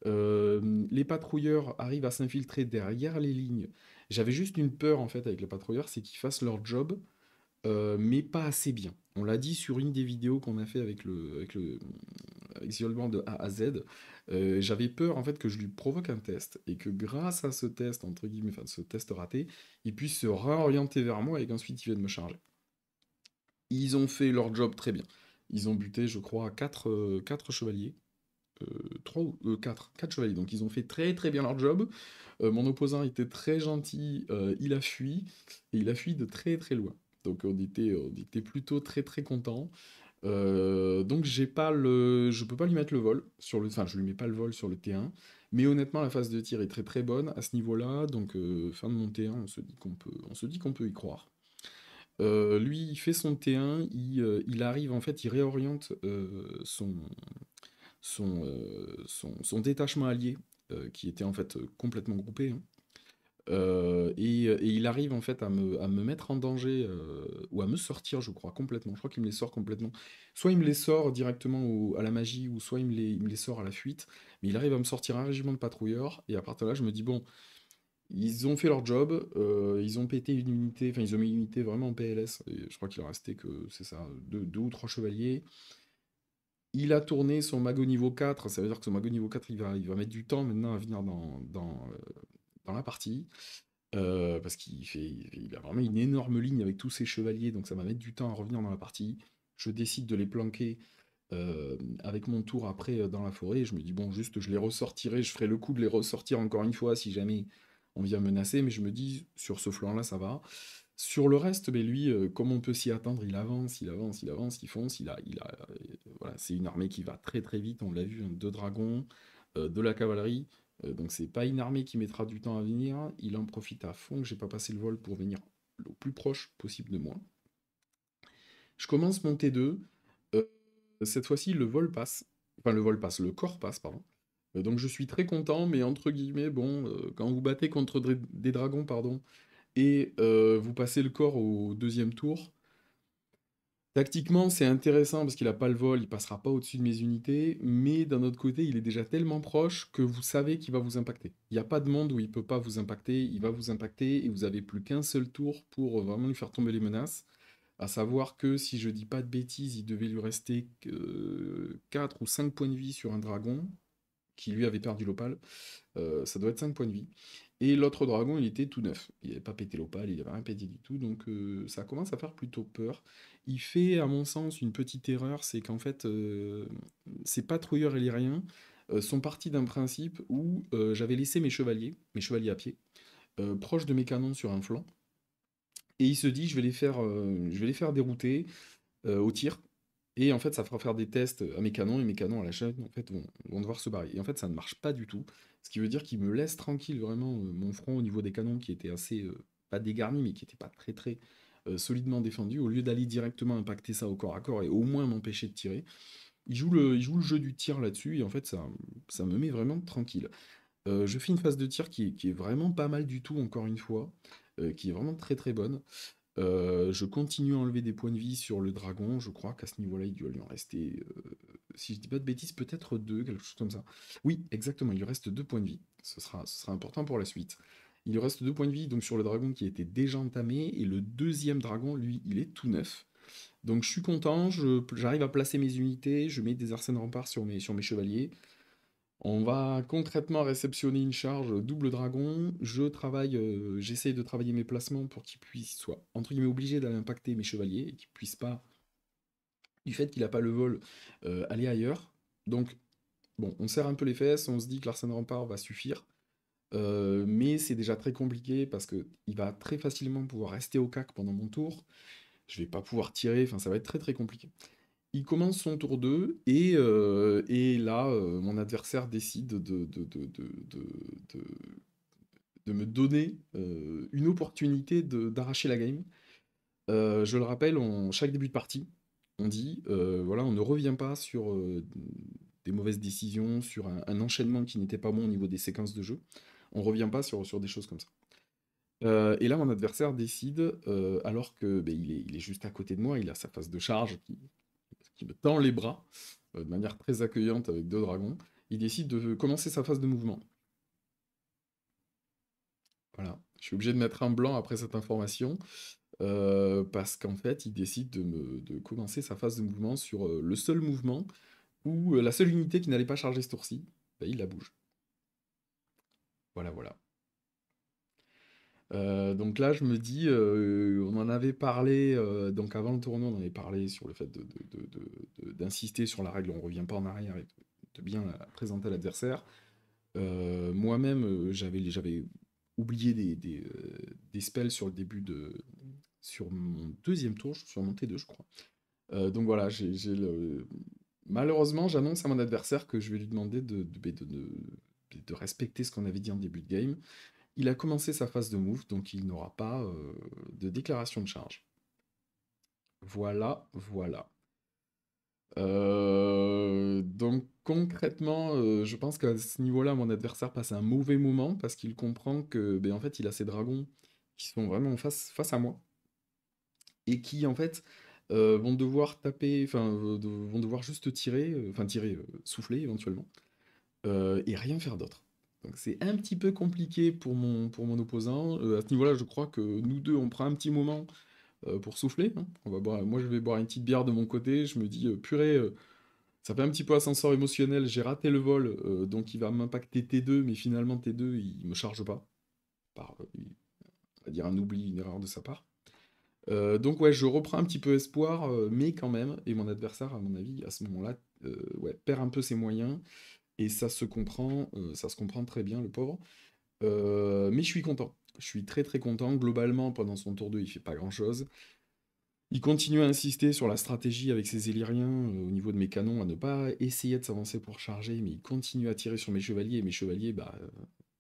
Les patrouilleurs arrivent à s'infiltrer derrière les lignes. J'avais juste une peur en fait avec les patrouilleurs, c'est qu'ils fassent leur job, mais pas assez bien. On l'a dit sur une des vidéos qu'on a fait avec Ziolban de A à Z. J'avais peur en fait que je lui provoque un test et que grâce à ce test, entre guillemets, enfin ce test raté, il puisse se réorienter vers moi et qu'ensuite il vienne me charger. Ils ont fait leur job très bien. Ils ont buté, je crois, 4 chevaliers. 3 ou 4 chevaliers. Donc ils ont fait très très bien leur job. Mon opposant était très gentil, il a fui, et il a fui de très très loin. Donc on était plutôt très très contents. Donc je peux pas lui mettre le vol enfin je lui mets pas le vol sur le T1, mais honnêtement la phase de tir est très très bonne à ce niveau-là. Donc fin de mon T1, on se dit qu'on peut y croire. Lui, il fait son T1, il arrive en fait, il réoriente son détachement allié, qui était en fait complètement groupé, hein. Et il arrive en fait à me mettre en danger, ou à me sortir, je crois, complètement. Je crois qu'il me les sort complètement. Soit il me les sort directement à la magie, ou soit il me les sort à la fuite. Mais il arrive à me sortir un régiment de patrouilleurs, et à partir de là, je me dis, bon, ils ont fait leur job, ils ont pété une unité, enfin, ils ont mis une unité vraiment en PLS, et je crois qu'il en restait que, c'est ça, deux ou trois chevaliers. Il a tourné son mago niveau 4, ça veut dire que son mago niveau 4, il va mettre du temps maintenant à venir dans la partie. Parce il a vraiment une énorme ligne avec tous ses chevaliers, donc ça va mettre du temps à revenir dans la partie. Je décide de les planquer avec mon tour après dans la forêt. Et je me dis, bon, juste je les ressortirai, je ferai le coup de les ressortir encore une fois si jamais on vient menacer, mais je me dis, sur ce flanc-là, ça va. Sur le reste, mais lui, comme on peut s'y attendre, il avance, il avance, il avance, il fonce. Voilà, c'est une armée qui va très très vite, on l'a vu, hein, 2 dragons, de la cavalerie. Donc c'est pas une armée qui mettra du temps à venir. Il en profite à fond que j'ai pas passé le vol pour venir le plus proche possible de moi. Je commence mon T2. euh, cette fois-ci, le vol passe. Enfin, le vol passe, le corps passe, pardon. Donc je suis très content, mais entre guillemets, bon, quand vous battez contre des dragons, pardon, et vous passez le corps au deuxième tour, tactiquement, c'est intéressant parce qu'il a pas le vol, il passera pas au-dessus de mes unités, mais d'un autre côté, il est déjà tellement proche que vous savez qu'il va vous impacter. Il n'y a pas de monde où il peut pas vous impacter, il va vous impacter et vous avez plus qu'un seul tour pour vraiment lui faire tomber les menaces. À savoir que si je dis pas de bêtises, il devait lui rester que 4 ou 5 points de vie sur un dragon qui lui avait perdu l'opale. Ça doit être 5 points de vie. Et l'autre dragon, il était tout neuf. Il n'avait pas pété l'opale, il n'avait rien pété du tout, donc ça commence à faire plutôt peur. Il fait, à mon sens, une petite erreur, c'est qu'en fait, ces patrouilleurs illiriens sont partis d'un principe où j'avais laissé mes chevaliers à pied, proches de mes canons sur un flanc, et il se dit, je vais les faire dérouter au tir, et en fait, ça fera faire des tests à mes canons, et mes canons à la chaîne, en fait, vont devoir se barrer. Et en fait, ça ne marche pas du tout. Ce qui veut dire qu'il me laisse tranquille, vraiment, mon front au niveau des canons, qui était assez, pas dégarni, mais qui n'était pas très très solidement défendu. Au lieu d'aller directement impacter ça au corps à corps, et au moins m'empêcher de tirer, il joue le jeu du tir là-dessus, et en fait, ça me met vraiment tranquille. Je fais une phase de tir qui est vraiment pas mal du tout, encore une fois, qui est vraiment très très bonne. Je continue à enlever des points de vie sur le dragon. Je crois qu'à ce niveau-là, il doit lui en rester, si je dis pas de bêtises, peut-être 2, quelque chose comme ça. Oui, exactement, il lui reste 2 points de vie. Ce sera important pour la suite. Il lui reste 2 points de vie donc sur le dragon qui était déjà entamé, et le deuxième dragon, lui, il est tout neuf. Donc je suis content, j'arrive à placer mes unités, je mets des arsènes remparts sur mes chevaliers. On va concrètement réceptionner une charge double dragon. J'essaye de travailler mes placements pour qu'ils puissent soit entre guillemets obligés d'aller impacter mes chevaliers et qu'ils puissent pas, du fait qu'il n'a pas le vol, aller ailleurs. Donc bon, on serre un peu les fesses, on se dit que l'arsène rempart va suffire, mais c'est déjà très compliqué parce que il va très facilement pouvoir rester au cac pendant mon tour. Je vais pas pouvoir tirer, enfin ça va être très très compliqué. Il commence son tour 2 et là, mon adversaire décide de me donner une opportunité d'arracher la game. Je le rappelle, chaque début de partie, on dit, voilà, on ne revient pas sur des mauvaises décisions, sur un enchaînement qui n'était pas bon au niveau des séquences de jeu. On ne revient pas sur des choses comme ça. Et là, mon adversaire décide, alors que ben, il est juste à côté de moi, il a sa phase de charge qui me tend les bras de manière très accueillante avec 2 dragons. Il décide de commencer sa phase de mouvement. Voilà. Je suis obligé de mettre un blanc après cette information, parce qu'en fait, il décide de commencer sa phase de mouvement sur le seul mouvement où la seule unité qui n'allait pas charger ce tour-ci, bah, il la bouge. Voilà, voilà. Donc là, je me dis, on en avait parlé, donc avant le tournoi, on en avait parlé sur le fait d'insister sur la règle, on revient pas en arrière, et de bien la présenter à l'adversaire. Moi-même, j'avais oublié des spells sur le début sur mon deuxième tour, sur mon T2, je crois. Donc voilà, malheureusement, j'annonce à mon adversaire que je vais lui demander de respecter ce qu'on avait dit en début de game. Il a commencé sa phase de move, donc il n'aura pas de déclaration de charge. Voilà, voilà. Donc concrètement, je pense qu'à ce niveau-là, mon adversaire passe un mauvais moment parce qu'il comprend que, en fait, il a ses dragons qui sont vraiment face à moi et qui, en fait, vont devoir taper, enfin, vont devoir juste tirer, souffler éventuellement, et rien faire d'autre. Donc c'est un petit peu compliqué pour mon opposant. À ce niveau-là, je crois que nous deux, on prend un petit moment pour souffler, hein. Moi, je vais boire une petite bière de mon côté. Je me dis, purée, ça fait un petit peu ascenseur émotionnel. J'ai raté le vol, donc il va m'impacter T2, mais finalement T2, il me charge pas. On va dire un oubli, une erreur de sa part. Donc ouais, je reprends un petit peu espoir, mais quand même, et mon adversaire, à mon avis, à ce moment-là, ouais, perd un peu ses moyens. Et ça se comprend très bien, le pauvre. Mais je suis content. Je suis très très content. Globalement, pendant son tour 2, il fait pas grand-chose. Il continue à insister sur la stratégie avec ses Illyriens au niveau de mes canons, à ne pas essayer de s'avancer pour charger, mais il continue à tirer sur mes chevaliers. Et mes chevaliers,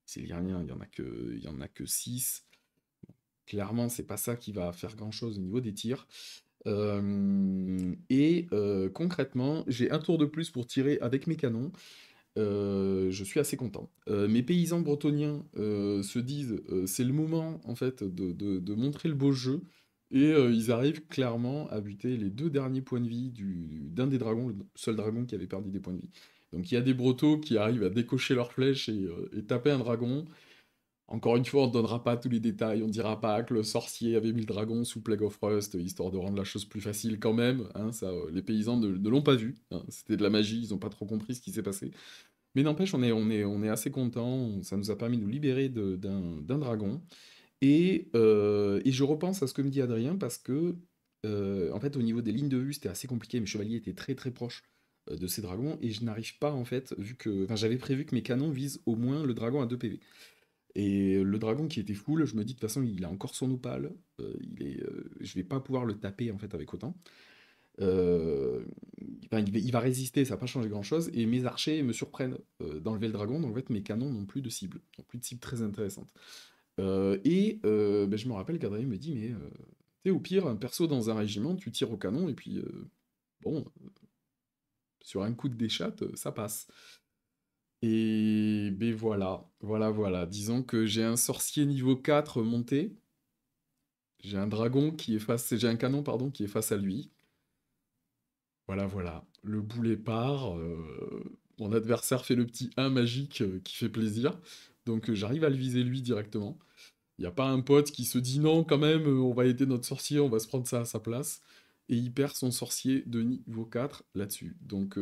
ces Illyriens, il y en a que 6. Clairement, c'est pas ça qui va faire grand-chose au niveau des tirs. Concrètement, j'ai un tour de plus pour tirer avec mes canons. Je suis assez content. Mes paysans bretoniens se disent c'est le moment en fait de montrer le beau jeu et ils arrivent clairement à buter les 2 derniers points de vie d'un des dragons, le seul dragon qui avait perdu des points de vie. Donc il y a des Bretos qui arrivent à décocher leurs flèches et taper un dragon. Encore une fois, on ne donnera pas tous les détails, on dira pas que le sorcier avait mis le dragon sous Plague of Rust, histoire de rendre la chose plus facile quand même, hein, ça, les paysans ne l'ont pas vu, hein, c'était de la magie, ils n'ont pas trop compris ce qui s'est passé. Mais n'empêche, on est assez content. Ça nous a permis de nous libérer d'un dragon. Et je repense à ce que me dit Adrien parce que, en fait, au niveau des lignes de vue, c'était assez compliqué. Mes chevaliers étaient très très proches de ces dragons et je n'arrive pas, en fait, enfin, j'avais prévu que mes canons visent au moins le dragon à 2 PV. Et le dragon qui était full, je me dis de toute façon, il a encore son opale. Je vais pas pouvoir le taper, en fait, avec autant. Euh, il va résister, ça va pas changer grand-chose, et mes archers me surprennent d'enlever le dragon, donc en fait mes canons n'ont plus de cible, très intéressante. Je me rappelle qu'Adrien me dit, mais tu sais, au pire, un perso dans un régiment, tu tires au canon, et puis bon, sur un coup de déchatte, ça passe. Et ben voilà, voilà, voilà. Disons que j'ai un sorcier niveau 4 monté, j'ai un dragon qui est j'ai un canon, pardon, qui est face à lui. Voilà, voilà. Le boulet part. Mon adversaire fait le petit 1 magique qui fait plaisir. Donc j'arrive à le viser lui directement. Il n'y a pas un pote qui se dit non, quand même, on va aider notre sorcier, on va se prendre ça à sa place. Et il perd son sorcier de niveau 4 là-dessus. Donc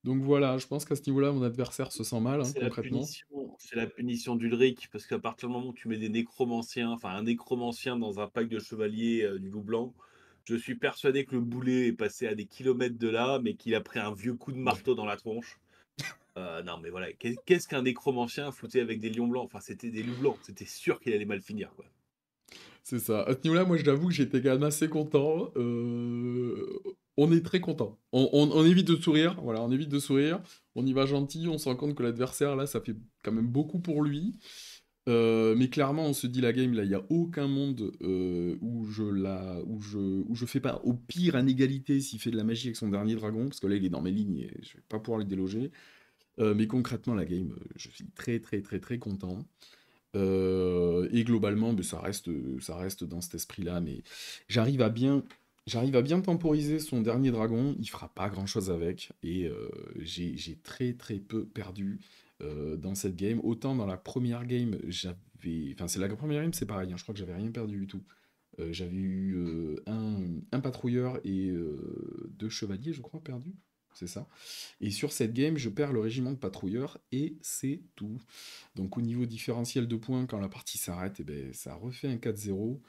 voilà, je pense qu'à ce niveau-là, mon adversaire se sent mal, hein, concrètement. C'est la punition d'Ulrich, parce qu'à partir du moment où tu mets des nécromanciens, enfin un nécromancien dans un pack de chevaliers du loup blanc, je suis persuadé que le boulet est passé à des kilomètres de là, mais qu'il a pris un vieux coup de marteau dans la tronche. Non, mais voilà, qu'est-ce qu'un nécromancien foutait avec des lions blancs? Enfin, c'était des loups blancs, c'était sûr qu'il allait mal finir, quoi. C'est ça. À ce niveau-là, moi, je l'avoue que j'étais quand même assez content. On est très content. On évite de sourire. Voilà, on évite de sourire. On y va gentil. On se rend compte que l'adversaire, là, ça fait quand même beaucoup pour lui. Mais clairement, on se dit la game, là, il n'y a aucun monde où je fais pas au pire une égalité s'il fait de la magie avec son dernier dragon, parce que là, il est dans mes lignes et je vais pas pouvoir le déloger. Mais concrètement, la game, je suis très, très, très, très content. Et globalement, ça reste dans cet esprit-là, mais j'arrive à bien J'arrive à bien temporiser son dernier dragon, il fera pas grand-chose avec, et j'ai très très peu perdu dans cette game. Autant dans la première game, j'avais... Enfin, c'est la première game, c'est pareil, hein, je crois que j'avais rien perdu du tout. J'avais eu un patrouilleur et deux chevaliers, je crois, perdus. C'est ça. Et sur cette game, je perds le régiment de patrouilleurs et c'est tout. Donc au niveau différentiel de points, quand la partie s'arrête, eh ben, ça refait un 4-0.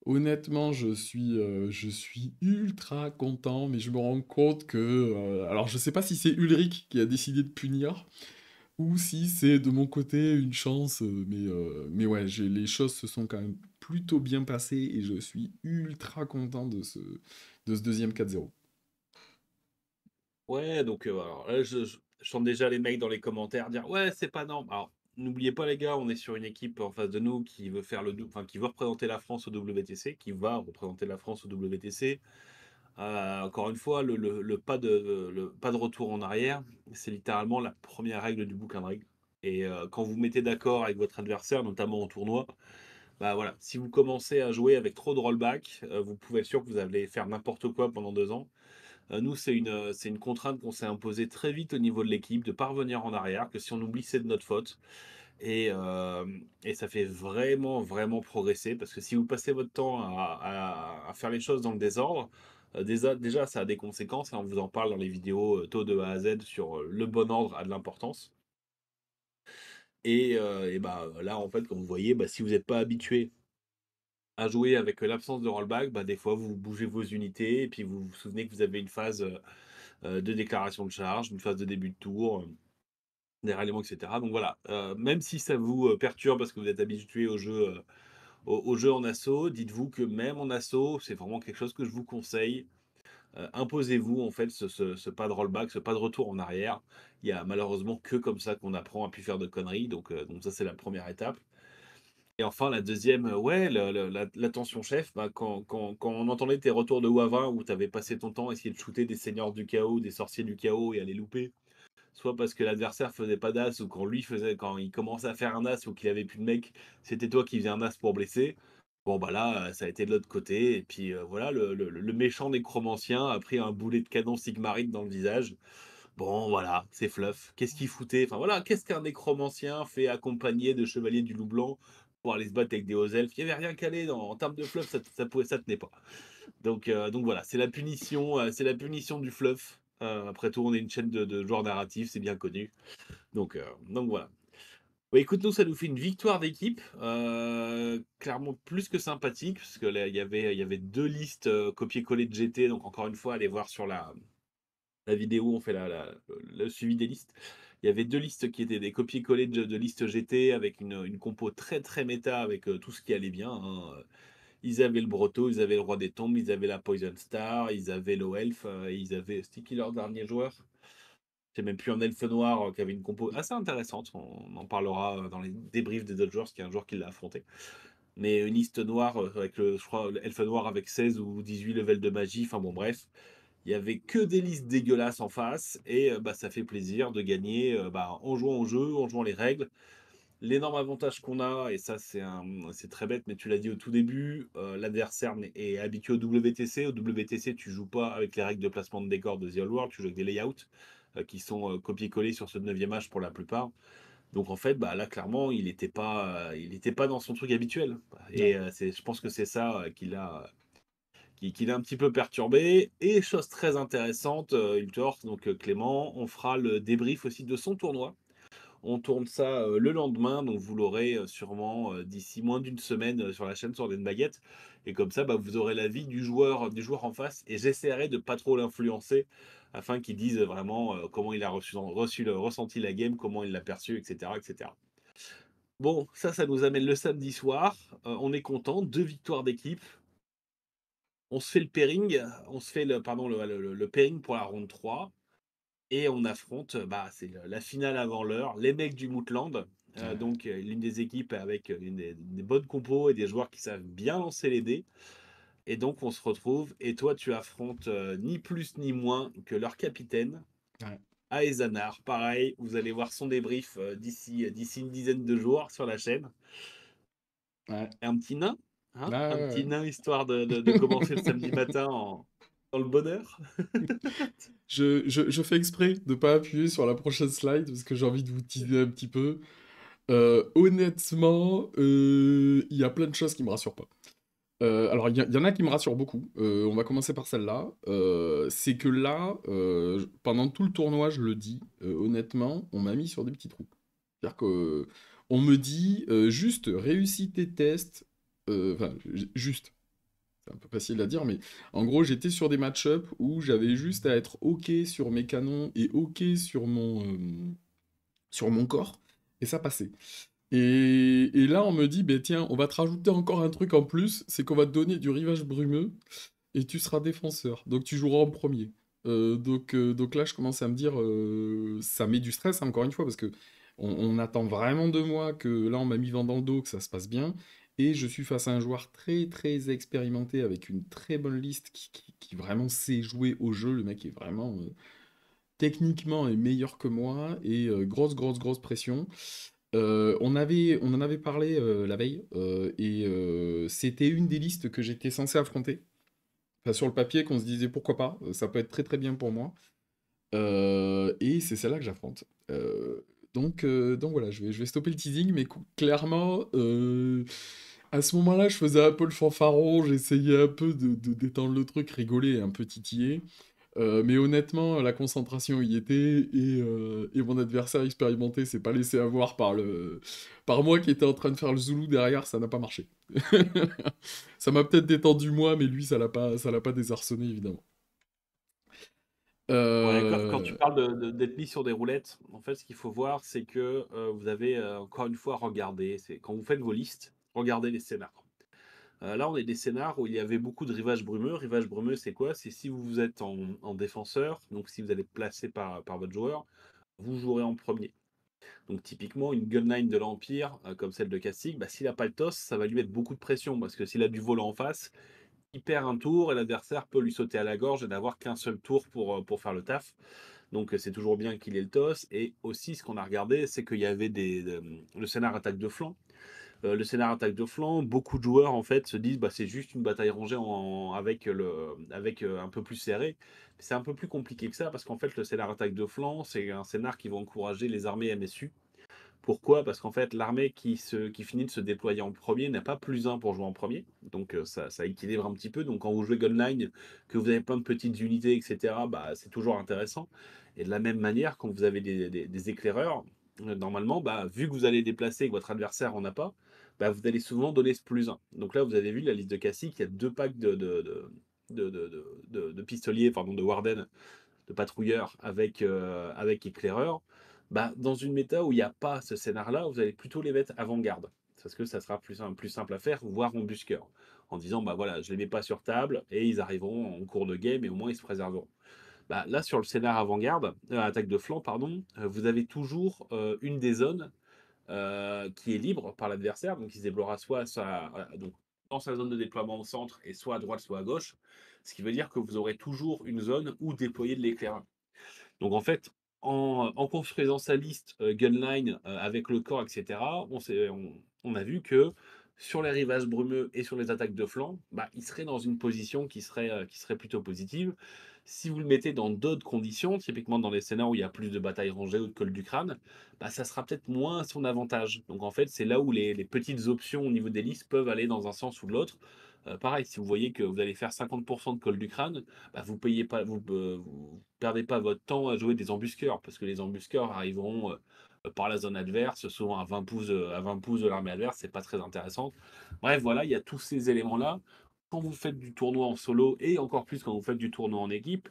Honnêtement, je suis ultra content, mais je me rends compte que... alors je sais pas si c'est Ulrich qui a décidé de punir, ou si c'est de mon côté une chance, mais ouais, les choses se sont quand même plutôt bien passées et je suis ultra content de ce deuxième 4-0. Ouais, donc alors là, je sens déjà les mecs dans les commentaires dire ouais, c'est pas normal. Alors, n'oubliez pas les gars, on est sur une équipe en face de nous qui veut faire enfin qui veut représenter la France au WTC, qui va représenter la France au WTC. Encore une fois, le pas de retour en arrière, c'est littéralement la première règle du bouquin de règles. Et quand vous mettez d'accord avec votre adversaire, notamment en tournoi, bah voilà, si vous commencez à jouer avec trop de rollback, vous pouvez être sûr que vous allez faire n'importe quoi pendant 2 ans. Nous, c'est une contrainte qu'on s'est imposée très vite au niveau de l'équipe, de pas revenir en arrière, que si on oublie, c'est de notre faute. Et ça fait vraiment, vraiment progresser, parce que si vous passez votre temps à faire les choses dans le désordre, déjà, ça a des conséquences, et on vous en parle dans les vidéos tôt de A à Z sur le bon ordre a de l'importance. Et bah, là, en fait, comme vous voyez, bah, si vous n'êtes pas habitué à jouer avec l'absence de rollback, bah, des fois, vous bougez vos unités, et puis vous vous souvenez que vous avez une phase de déclaration de charge, une phase de début de tour, des ralliements, etc. Donc voilà, même si ça vous perturbe parce que vous êtes habitué au jeu, au jeu en assaut, dites-vous que même en assaut, c'est vraiment quelque chose que je vous conseille. Imposez-vous en fait ce pas de rollback, ce pas de retour en arrière. Il y a malheureusement que comme ça qu'on apprend à plus faire de conneries. Donc ça, c'est la première étape. Et enfin, la deuxième, ouais, l'attention chef, bah, quand on entendait tes retours de WoW où tu avais passé ton temps à essayer de shooter des seigneurs du chaos, des sorciers du chaos et à les louper, soit parce que l'adversaire faisait pas d'as ou quand il commençait à faire un as ou qu'il avait plus de mec, c'était toi qui faisais un as pour blesser. Bon bah là, ça a été de l'autre côté et puis, voilà, le méchant nécromancien a pris un boulet de canon sigmarite dans le visage. Bon voilà, c'est fluff. Qu'est-ce qu'il foutait? Enfin voilà, qu'est-ce qu'un nécromancien fait accompagné de chevaliers du loup blanc pour aller se battre avec des hauts elfes? Il y avait rien calé en termes de fluff, ça tenait pas. Donc voilà, c'est la punition du fluff. Après tout, on est une chaîne de joueurs narratifs, c'est bien connu. Donc voilà. Bah, écoute, nous, ça nous fait une victoire d'équipe, clairement plus que sympathique, parce que là, il y avait 2 listes, copier-coller de GT, donc encore une fois, allez voir sur la vidéo, on fait le suivi des listes. Il y avait 2 listes qui étaient des copier-coller de listes GT avec une compo très, très méta avec, tout ce qui allait bien, hein. Ils avaient le Broto, ils avaient le Roi des Tombes, ils avaient la Poison Star, ils avaient le Elf, ils avaient c'était qui leur dernier joueur? C'est même plus un Elfe noir qui avait une compo assez intéressante. On en parlera dans les débriefs des autres joueurs, parce qu'il y a un joueur qui l'a affronté. Mais une liste noire avec je crois, l'Elfe noir avec 16 ou 18 levels de magie. Enfin bon, bref. Il y avait que des listes dégueulasses en face. Et bah, ça fait plaisir de gagner bah, en jouant au jeu, en jouant les règles. L'énorme avantage qu'on a, et ça c'est très bête, mais tu l'as dit au tout début, l'adversaire est habitué au WTC. Au WTC, tu joues pas avec les règles de placement de décor de The Old World, tu joues avec des layouts qui sont copiés-collés sur ce 9e âge pour la plupart. Donc en fait, bah, là clairement, il était pas dans son truc habituel. Ouais. Et je pense que c'est ça qui l'a un petit peu perturbé. Et chose très intéressante, Ultor, donc Clément, on fera le débrief aussi de son tournoi. On tourne ça le lendemain, donc vous l'aurez sûrement d'ici moins d'une semaine sur la chaîne sur une baguette. Et comme ça, bah, vous aurez l'avis du joueur en face. Et j'essaierai de pas trop l'influencer afin qu'il dise vraiment comment il a ressenti la game, comment il l'a perçu, etc., etc. Bon, ça nous amène le samedi soir. On est content, 2 victoires d'équipe. On se fait le pairing, on se fait pardon, le pairing pour la ronde 3. Et on affronte, bah, c'est la finale avant l'heure, les mecs du Moutland. Ouais. Donc, l'une des équipes avec une des bonnes compos et des joueurs qui savent bien lancer les dés. Et donc, on se retrouve. Et toi, tu affrontes ni plus ni moins que leur capitaine, Ouais. Aezanar. Pareil, vous allez voir son débrief d'ici une dizaine de jours sur la chaîne. Ouais. Un petit nain, Hein? Ah, Un ouais, petit ouais. nain histoire de commencer le samedi matin dans le bonheur? Je fais exprès de pas appuyer sur la prochaine slide parce que j'ai envie de vous teaser un petit peu. Honnêtement, il y a plein de choses qui me rassurent pas. Alors, il y en a qui me rassurent beaucoup. On va commencer par celle-là. C'est que là, pendant tout le tournoi, je le dis, honnêtement, on m'a mis sur des petits trous. C'est-à-dire que on me dit juste réussis tes tests. Enfin, juste. C'est un peu facile à dire, mais en gros, j'étais sur des match-up où j'avais juste à être OK sur mes canons et OK sur mon corps, et ça passait. Et là, on me dit, ben tiens, on va te rajouter encore un truc en plus, c'est qu'on va te donner du rivage brumeux, et tu seras défenseur, donc tu joueras en premier. Donc là, je commence à me dire, ça met du stress, hein, encore une fois, parce que on attend vraiment de moi que là, on m'a mis vent dans le dos, que ça se passe bien, et je suis face à un joueur très très expérimenté, avec une très bonne liste, qui vraiment sait jouer au jeu. Le mec est vraiment techniquement est meilleur que moi, et grosse pression. On en avait parlé la veille, et c'était une des listes que j'étais censé affronter. Enfin, sur le papier, qu'on se disait pourquoi pas, ça peut être très très bien pour moi. Et c'est celle-là que j'affronte. Donc voilà, je vais stopper le teasing, mais clairement, à ce moment-là, je faisais un peu le fanfaron, j'essayais un peu de détendre le truc, rigoler et un peu titiller. Mais honnêtement, la concentration y était, et mon adversaire expérimenté s'est pas laissé avoir par moi qui était en train de faire le zoulou derrière, ça n'a pas marché. Ça m'a peut-être détendu moi, mais lui, ça l'a pas désarçonné, évidemment. Ouais, quand tu Euh, parles d'être mis sur des roulettes, en fait, ce qu'il faut voir, c'est que vous avez encore une fois regardé. C'est quand vous faites vos listes, regardez les scénars. Là, on est des scénars où il y avait beaucoup de rivage brumeux. Rivage brumeux, c'est quoi? C'est si vous êtes en défenseur, donc si vous allez placé par votre joueur, vous jouerez en premier. Donc typiquement, une gunline de l'Empire, comme celle de Cassig, bah, s'il n'a pas le toss, ça va lui mettre beaucoup de pression, parce que s'il a du volant en face, il perd un tour et l'adversaire peut lui sauter à la gorge et n'avoir qu'un seul tour pour faire le taf. Donc c'est toujours bien qu'il ait le toss. Et aussi, ce qu'on a regardé, c'est qu'il y avait le scénar attaque de flanc. Le scénar attaque de flanc, beaucoup de joueurs en fait se disent bah, c'est juste une bataille rangée avec un peu plus serré. C'est un peu plus compliqué que ça parce qu'en fait le scénar attaque de flanc, c'est un scénar qui va encourager les armées MSU. Pourquoi? Parce qu'en fait, l'armée qui finit de se déployer en premier n'a pas plus un pour jouer en premier. Donc ça équilibre un petit peu. Donc quand vous jouez Gunline, que vous avez plein de petites unités, etc., bah, c'est toujours intéressant. Et de la même manière, quand vous avez des éclaireurs, normalement, bah, vu que vous allez déplacer et que votre adversaire en a pas, bah, vous allez souvent donner ce plus un. Donc là, vous avez vu la liste de Cassie, il y a 2 packs de pistoliers, pardon, de Warden, de patrouilleurs avec éclaireur, bah, dans une méta où il n'y a pas ce scénar-là, vous allez plutôt les mettre avant-garde. Parce que ça sera plus simple à faire, voire embusqueur. En disant, bah voilà, je les mets pas sur table et ils arriveront en cours de game et au moins ils se préserveront. Bah, là, sur le scénar avant-garde, attaque de flanc, pardon, vous avez toujours une des zones qui est libre par l'adversaire. Donc il se déploiera voilà, donc, dans sa zone de déploiement au centre et soit à droite, soit à gauche. Ce qui veut dire que vous aurez toujours une zone où déployer de l'éclairage. Donc en fait, en construisant sa liste gunline avec le corps, etc., on a vu que sur les rivages brumeux et sur les attaques de flanc, bah, il serait dans une position qui serait plutôt positive. Si vous le mettez dans d'autres conditions, typiquement dans les scénarios où il y a plus de batailles rangées ou de col du crâne, bah, ça sera peut-être moins à son avantage. Donc en fait, c'est là où les petites options au niveau des listes peuvent aller dans un sens ou de l'autre. Pareil, si vous voyez que vous allez faire 50% de col du crâne, bah, vous perdez pas votre temps à jouer des embusqueurs, parce que les embusqueurs arriveront par la zone adverse, souvent à 20 pouces de l'armée adverse, c'est pas très intéressant. Bref, voilà, il y a tous ces éléments-là. Quand vous faites du tournoi en solo, et encore plus quand vous faites du tournoi en équipe,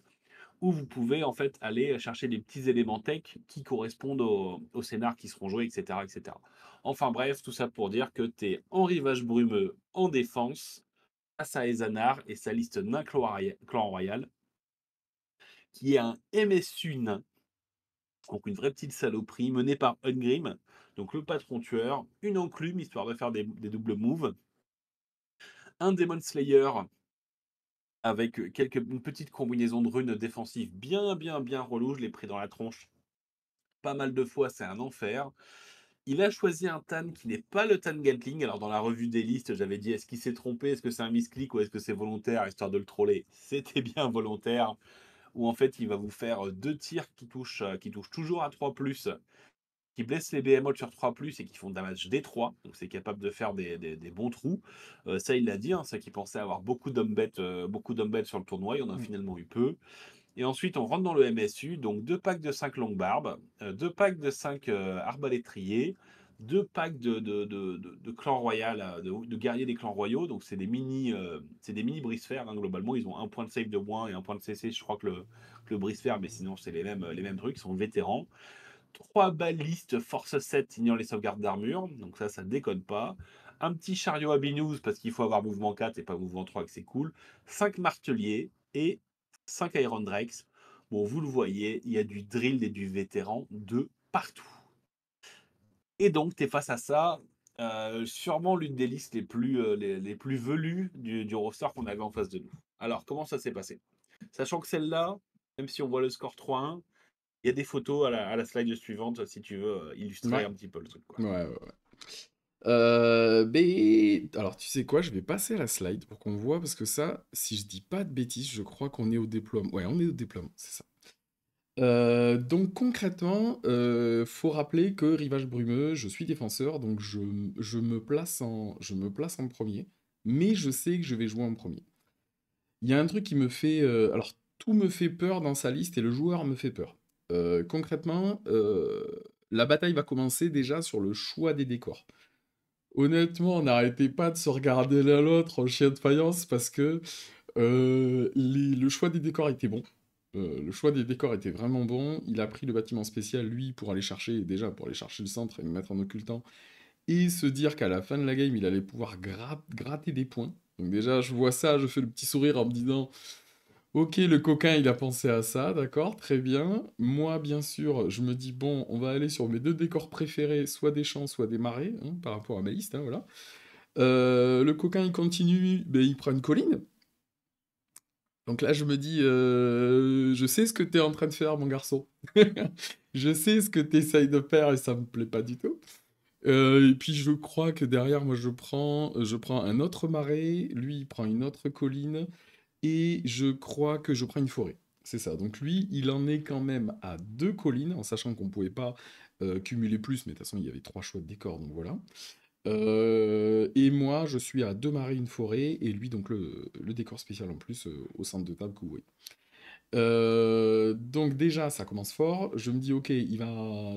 où vous pouvez en fait aller chercher des petits éléments tech qui correspondent au scénar qui seront joués, etc., etc. Enfin bref, tout ça pour dire que tu es en rivage brumeux en défense, face à Ezanar et sa liste nain clan royal, qui est un MSU nain, donc une vraie petite saloperie, menée par Ungrim, donc le patron tueur, une enclume, histoire de faire des doubles moves, un Demon Slayer avec une petite combinaison de runes défensives bien relou, je l'ai pris dans la tronche pas mal de fois, c'est un enfer, Il a choisi un Tan qui n'est pas le Tan Gatling. Alors, dans la revue des listes, j'avais dit: «Est-ce qu'il s'est trompé? Est-ce que c'est un misclick ou est-ce que c'est volontaire?» histoire de le troller. C'était bien volontaire, où en fait, il va vous faire, 2 tirs qui touchent toujours à 3+, qui blessent les behemoths sur 3+, et qui font damage D3, donc c'est capable de faire des bons trous. Ça, il l'a dit, hein, c'est qu'il pensait avoir beaucoup d'hommes bêtes sur le tournoi, il y en a Mm. finalement eu peu. Et ensuite, on rentre dans le MSU, donc 2 packs de 5 longues barbes, 2 packs de 5 arbalétriers, 2 packs de clan royal, de guerriers des clans royaux. Donc c'est des mini brise-fer, hein, globalement. Ils ont un point de save de moins et un point de CC, je crois, que le brise-fer, mais sinon c'est les mêmes trucs, ils sont vétérans. 3 balistes force 7 ignorent les sauvegardes d'armure, donc ça déconne pas. Un petit chariot à binous parce qu'il faut avoir mouvement 4 et pas mouvement 3, que c'est cool. 5 marteliers et 5 Iron Drakes. Bon, vous le voyez, il y a du drill et du vétéran de partout. Et donc, tu es face à ça, sûrement l'une des listes les plus velues du roster qu'on avait en face de nous. Alors, comment ça s'est passé? Sachant que celle-là, même si on voit le score 3-1, il y a des photos à la slide suivante si tu veux illustrer Ouais, un petit peu le truc, quoi. ouais, ouais, ouais. Alors, tu sais quoi, je vais passer la slide pour qu'on voit, parce que ça, si je dis pas de bêtises, je crois qu'on est au déploiement. Ouais, on est au déploiement, c'est ça. Donc concrètement, faut rappeler que Rivage Brumeux, je suis défenseur, donc je me place en premier, mais je sais que je vais jouer en premier. Il y a un truc qui me fait... alors, tout me fait peur dans sa liste et le joueur me fait peur. Concrètement, la bataille va commencer déjà sur le choix des décors. Honnêtement, on n'arrêtait pas de se regarder l'un l'autre en chien de faïence parce que le choix des décors était bon. Le choix des décors était vraiment bon. Il a pris le bâtiment spécial, lui, pour aller chercher, déjà pour aller chercher le centre et me mettre en occultant, et se dire qu'à la fin de la game, il allait pouvoir gratter des points. Donc déjà, je vois ça, je fais le petit sourire en me disant, ok, le coquin, il a pensé à ça, d'accord, très bien. Moi, bien sûr, je me dis, bon, on va aller sur mes deux décors préférés, soit des champs, soit des marais, hein, par rapport à ma liste, hein, voilà. Le coquin, il continue, ben, il prend une colline. Donc là, je me dis, je sais ce que t'es en train de faire, mon garçon. Je sais ce que t'essayes de faire et ça me plaît pas du tout. Et puis je crois que derrière, moi, je prends un autre marais, lui, il prend une autre colline, et je crois que je prends une forêt. C'est ça. Donc lui, il en est quand même à deux collines, en sachant qu'on pouvait pas cumuler plus, mais de toute façon, il y avait trois choix de décor, donc voilà. Et moi, je suis à deux marais, une forêt, et lui, donc le décor spécial en plus, au centre de table que vous voyez. Donc déjà, ça commence fort. Je me dis, ok,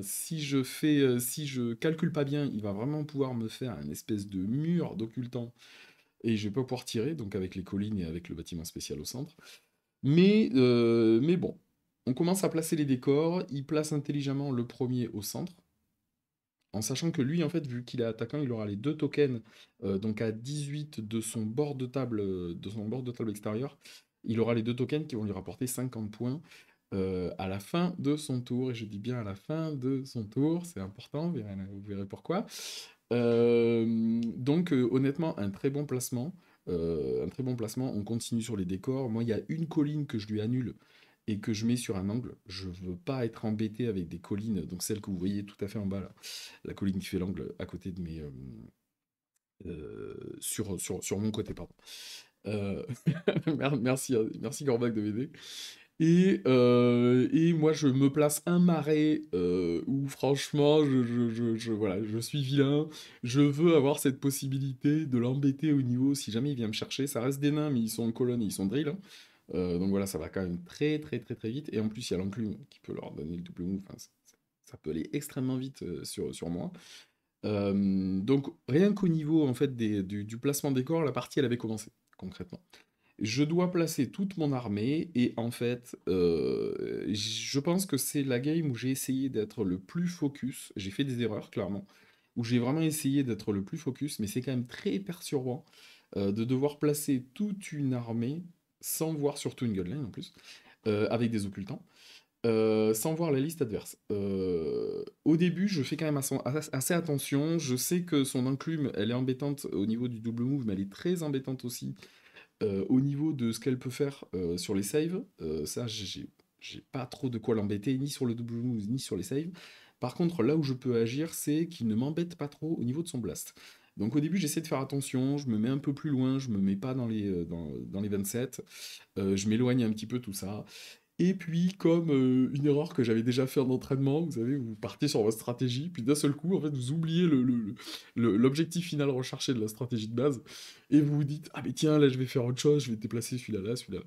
si je calcule pas bien, il va vraiment pouvoir me faire un espèce de mur d'occultant, et je vais pas pouvoir tirer, donc avec les collines et avec le bâtiment spécial au centre. Mais bon, on commence à placer les décors. Il place intelligemment le premier au centre, en sachant que lui, en fait, vu qu'il est attaquant, il aura les deux tokens, donc à 18 de son bord de table extérieur, il aura les deux tokens qui vont lui rapporter 50 points à la fin de son tour. Et je dis bien à la fin de son tour, c'est important, vous verrez pourquoi. Donc, honnêtement, un très bon placement. Un très bon placement. On continue sur les décors. Moi, il y a une colline que je lui annule et que je mets sur un angle. Je veux pas être embêté avec des collines, donc celle que vous voyez tout à fait en bas là, la colline qui fait l'angle à côté de mes sur mon côté, pardon. Euh, merci, merci Gorbak de m'aider. Et moi, je me place un marais où, franchement, voilà, je suis vilain. Je veux avoir cette possibilité de l'embêter au niveau si jamais il vient me chercher. Ça reste des nains, mais ils sont en colonne et ils sont drill, hein. Donc voilà, ça va quand même très très très très vite. Et en plus, il y a l'enclume qui peut leur donner le double move. Enfin, ça peut aller extrêmement vite sur moi. Donc rien qu'au niveau en fait du placement des corps, la partie elle avait commencé concrètement. Je dois placer toute mon armée et en fait, je pense que c'est la game où j'ai essayé d'être le plus focus. J'ai fait des erreurs clairement, où j'ai vraiment essayé d'être le plus focus, mais c'est quand même très perturbant de devoir placer toute une armée sans voir surtout une gunline en plus, avec des occultants. Sans voir la liste adverse. Au début, je fais quand même assez attention. Je sais que son enclume, elle est embêtante au niveau du double move, mais elle est très embêtante aussi au niveau de ce qu'elle peut faire sur les saves. Ça, j'ai pas trop de quoi l'embêter, ni sur le double move, ni sur les saves. Par contre, là où je peux agir, c'est qu'il ne m'embête pas trop au niveau de son blast. Donc au début, j'essaie de faire attention, je me mets un peu plus loin, je me mets pas dans les 27, je m'éloigne un petit peu tout ça. Et puis, comme une erreur que j'avais déjà fait en entraînement, vous savez, vous partez sur votre stratégie, puis d'un seul coup, en fait, vous oubliez l'objectif final recherché de la stratégie de base, et vous vous dites, ah mais tiens, là je vais faire autre chose, je vais déplacer celui-là là, celui-là là.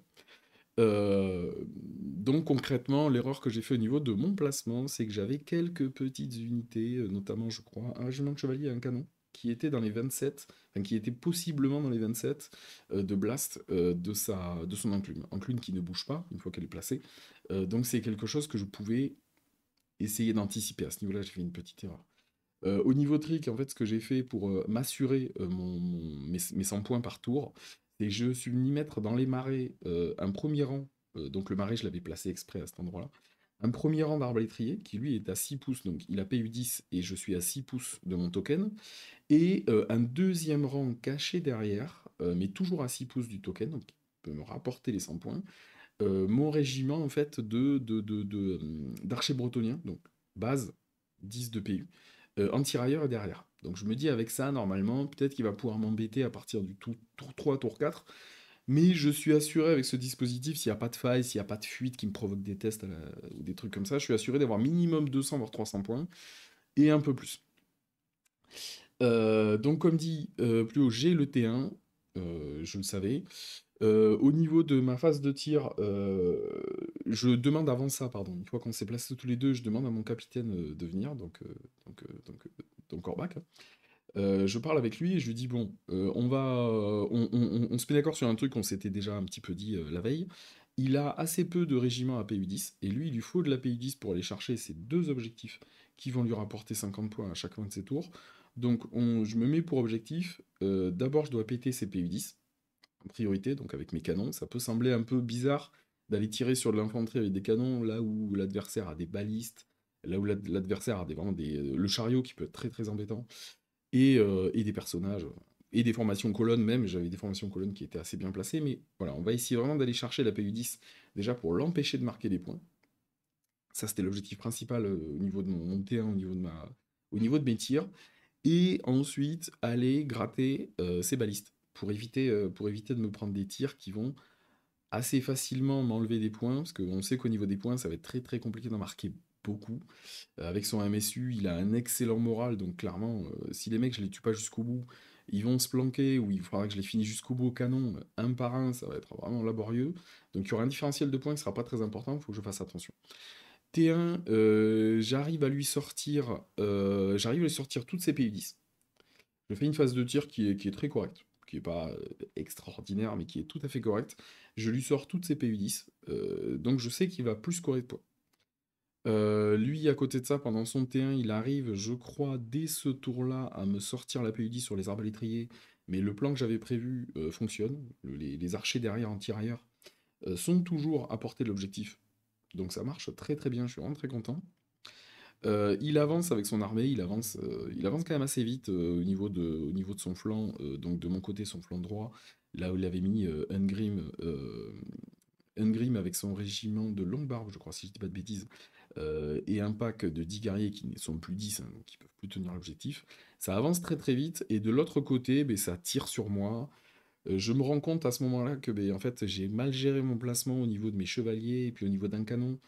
Donc concrètement, l'erreur que j'ai fait au niveau de mon placement, c'est que j'avais quelques petites unités, notamment je crois un régiment de chevaliers et un canon, qui étaient dans les 27, enfin qui étaient possiblement dans les 27 de blast de son enclume. Enclume qui ne bouge pas une fois qu'elle est placée. Donc c'est quelque chose que je pouvais essayer d'anticiper. À ce niveau-là, j'ai fait une petite erreur. Au niveau trick, en fait, ce que j'ai fait pour m'assurer mes 100 points par tour, c'est que je suis venu mettre dans les marais un premier rang, donc le marais, je l'avais placé exprès à cet endroit-là, un premier rang d'arbalétrier qui lui est à 6 pouces, donc il a PU 10 et je suis à 6 pouces de mon token, et un deuxième rang caché derrière, mais toujours à 6 pouces du token, donc qui peut me rapporter les 100 points, mon régiment en fait d'archers bretoniens, donc base 10 de PU, en tirailleur et derrière. Donc je me dis avec ça, normalement, peut-être qu'il va pouvoir m'embêter à partir du tour 3, tour 4, mais je suis assuré avec ce dispositif, s'il n'y a pas de faille, s'il n'y a pas de fuite qui me provoque des tests ou des trucs comme ça, je suis assuré d'avoir minimum 200 voire 300 points, et un peu plus. Donc comme dit, plus haut, j'ai le T1, je le savais. Au niveau de ma phase de tir, je demande avant ça, pardon, une fois qu'on s'est placés tous les deux, je demande à mon capitaine de venir, donc Corbac, hein. Je parle avec lui et je lui dis, bon, on se met d'accord sur un truc qu'on s'était déjà un petit peu dit la veille. Il a assez peu de régiments à PU10, et lui, il lui faut de la PU10 pour aller chercher ces deux objectifs qui vont lui rapporter 50 points à chaque fin de ses tours. Donc je me mets pour objectif, d'abord je dois péter ces PU10, en priorité, donc avec mes canons. Ça peut sembler un peu bizarre d'aller tirer sur de l'infanterie avec des canons, là où l'adversaire a des balistes, là où l'adversaire a vraiment le chariot qui peut être très très embêtant, et des personnages, et des formations colonnes même. J'avais des formations colonnes qui étaient assez bien placées, mais voilà, on va essayer vraiment d'aller chercher la PU10, déjà pour l'empêcher de marquer des points. Ça, c'était l'objectif principal au niveau de mon T1, au niveau de mes tirs. Et ensuite, aller gratter ces balistes pour éviter de me prendre des tirs qui vont assez facilement m'enlever des points, parce qu'on sait qu'au niveau des points, ça va être très très compliqué d'en marquer beaucoup. Avec son MSU, il a un excellent moral, donc clairement, si les mecs, je les tue pas jusqu'au bout, ils vont se planquer, ou il faudra que je les finisse jusqu'au bout au canon, un par un, ça va être vraiment laborieux. Donc il y aura un différentiel de points qui sera pas très important, il faut que je fasse attention. T1, j'arrive à lui sortir toutes ses PU10. Je fais une phase de tir qui est très correcte, qui est pas extraordinaire, mais qui est tout à fait correcte. Je lui sors toutes ses PU10, donc je sais qu'il va plus scorer de points. Lui, à côté de ça, pendant son T1, il arrive, je crois, dès ce tour-là, à me sortir la PU10 sur les arbalétriers, mais le plan que j'avais prévu fonctionne. Les archers derrière en tirailleur sont toujours à portée de l'objectif, donc ça marche très très bien, je suis vraiment très content. Il avance avec son armée, il avance quand même assez vite au niveau de son flanc, donc de mon côté, son flanc droit, là où il avait mis Ungrim avec son régiment de longue barbe, je crois, si je dis pas de bêtises, et un pack de 10 guerriers qui ne sont plus 10, hein, donc qui peuvent plus tenir l'objectif. Ça avance très très vite, et de l'autre côté, ben, ça tire sur moi. Je me rends compte à ce moment-là que ben, en fait, j'ai mal géré mon placement au niveau de mes chevaliers et puis au niveau d'un canon,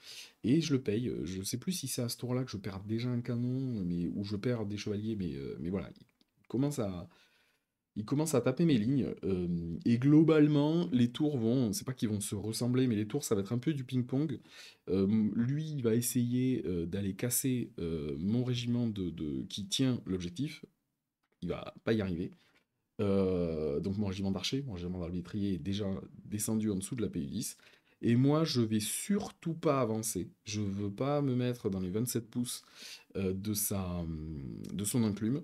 et je le paye. Je sais plus si c'est à ce tour-là que je perds déjà un canon, ou je perds des chevaliers, mais voilà, commence à, il commence à taper mes lignes, et globalement, les tours c'est pas qu'ils vont se ressembler, mais les tours, ça va être un peu du ping-pong. Lui, il va essayer d'aller casser mon régiment qui tient l'objectif. Il va pas y arriver. Donc mon régiment d'archers, mon régiment d'arbitrier est déjà descendu en dessous de la PU10. Et moi, je vais surtout pas avancer. Je veux pas me mettre dans les 27 pouces de son enclume.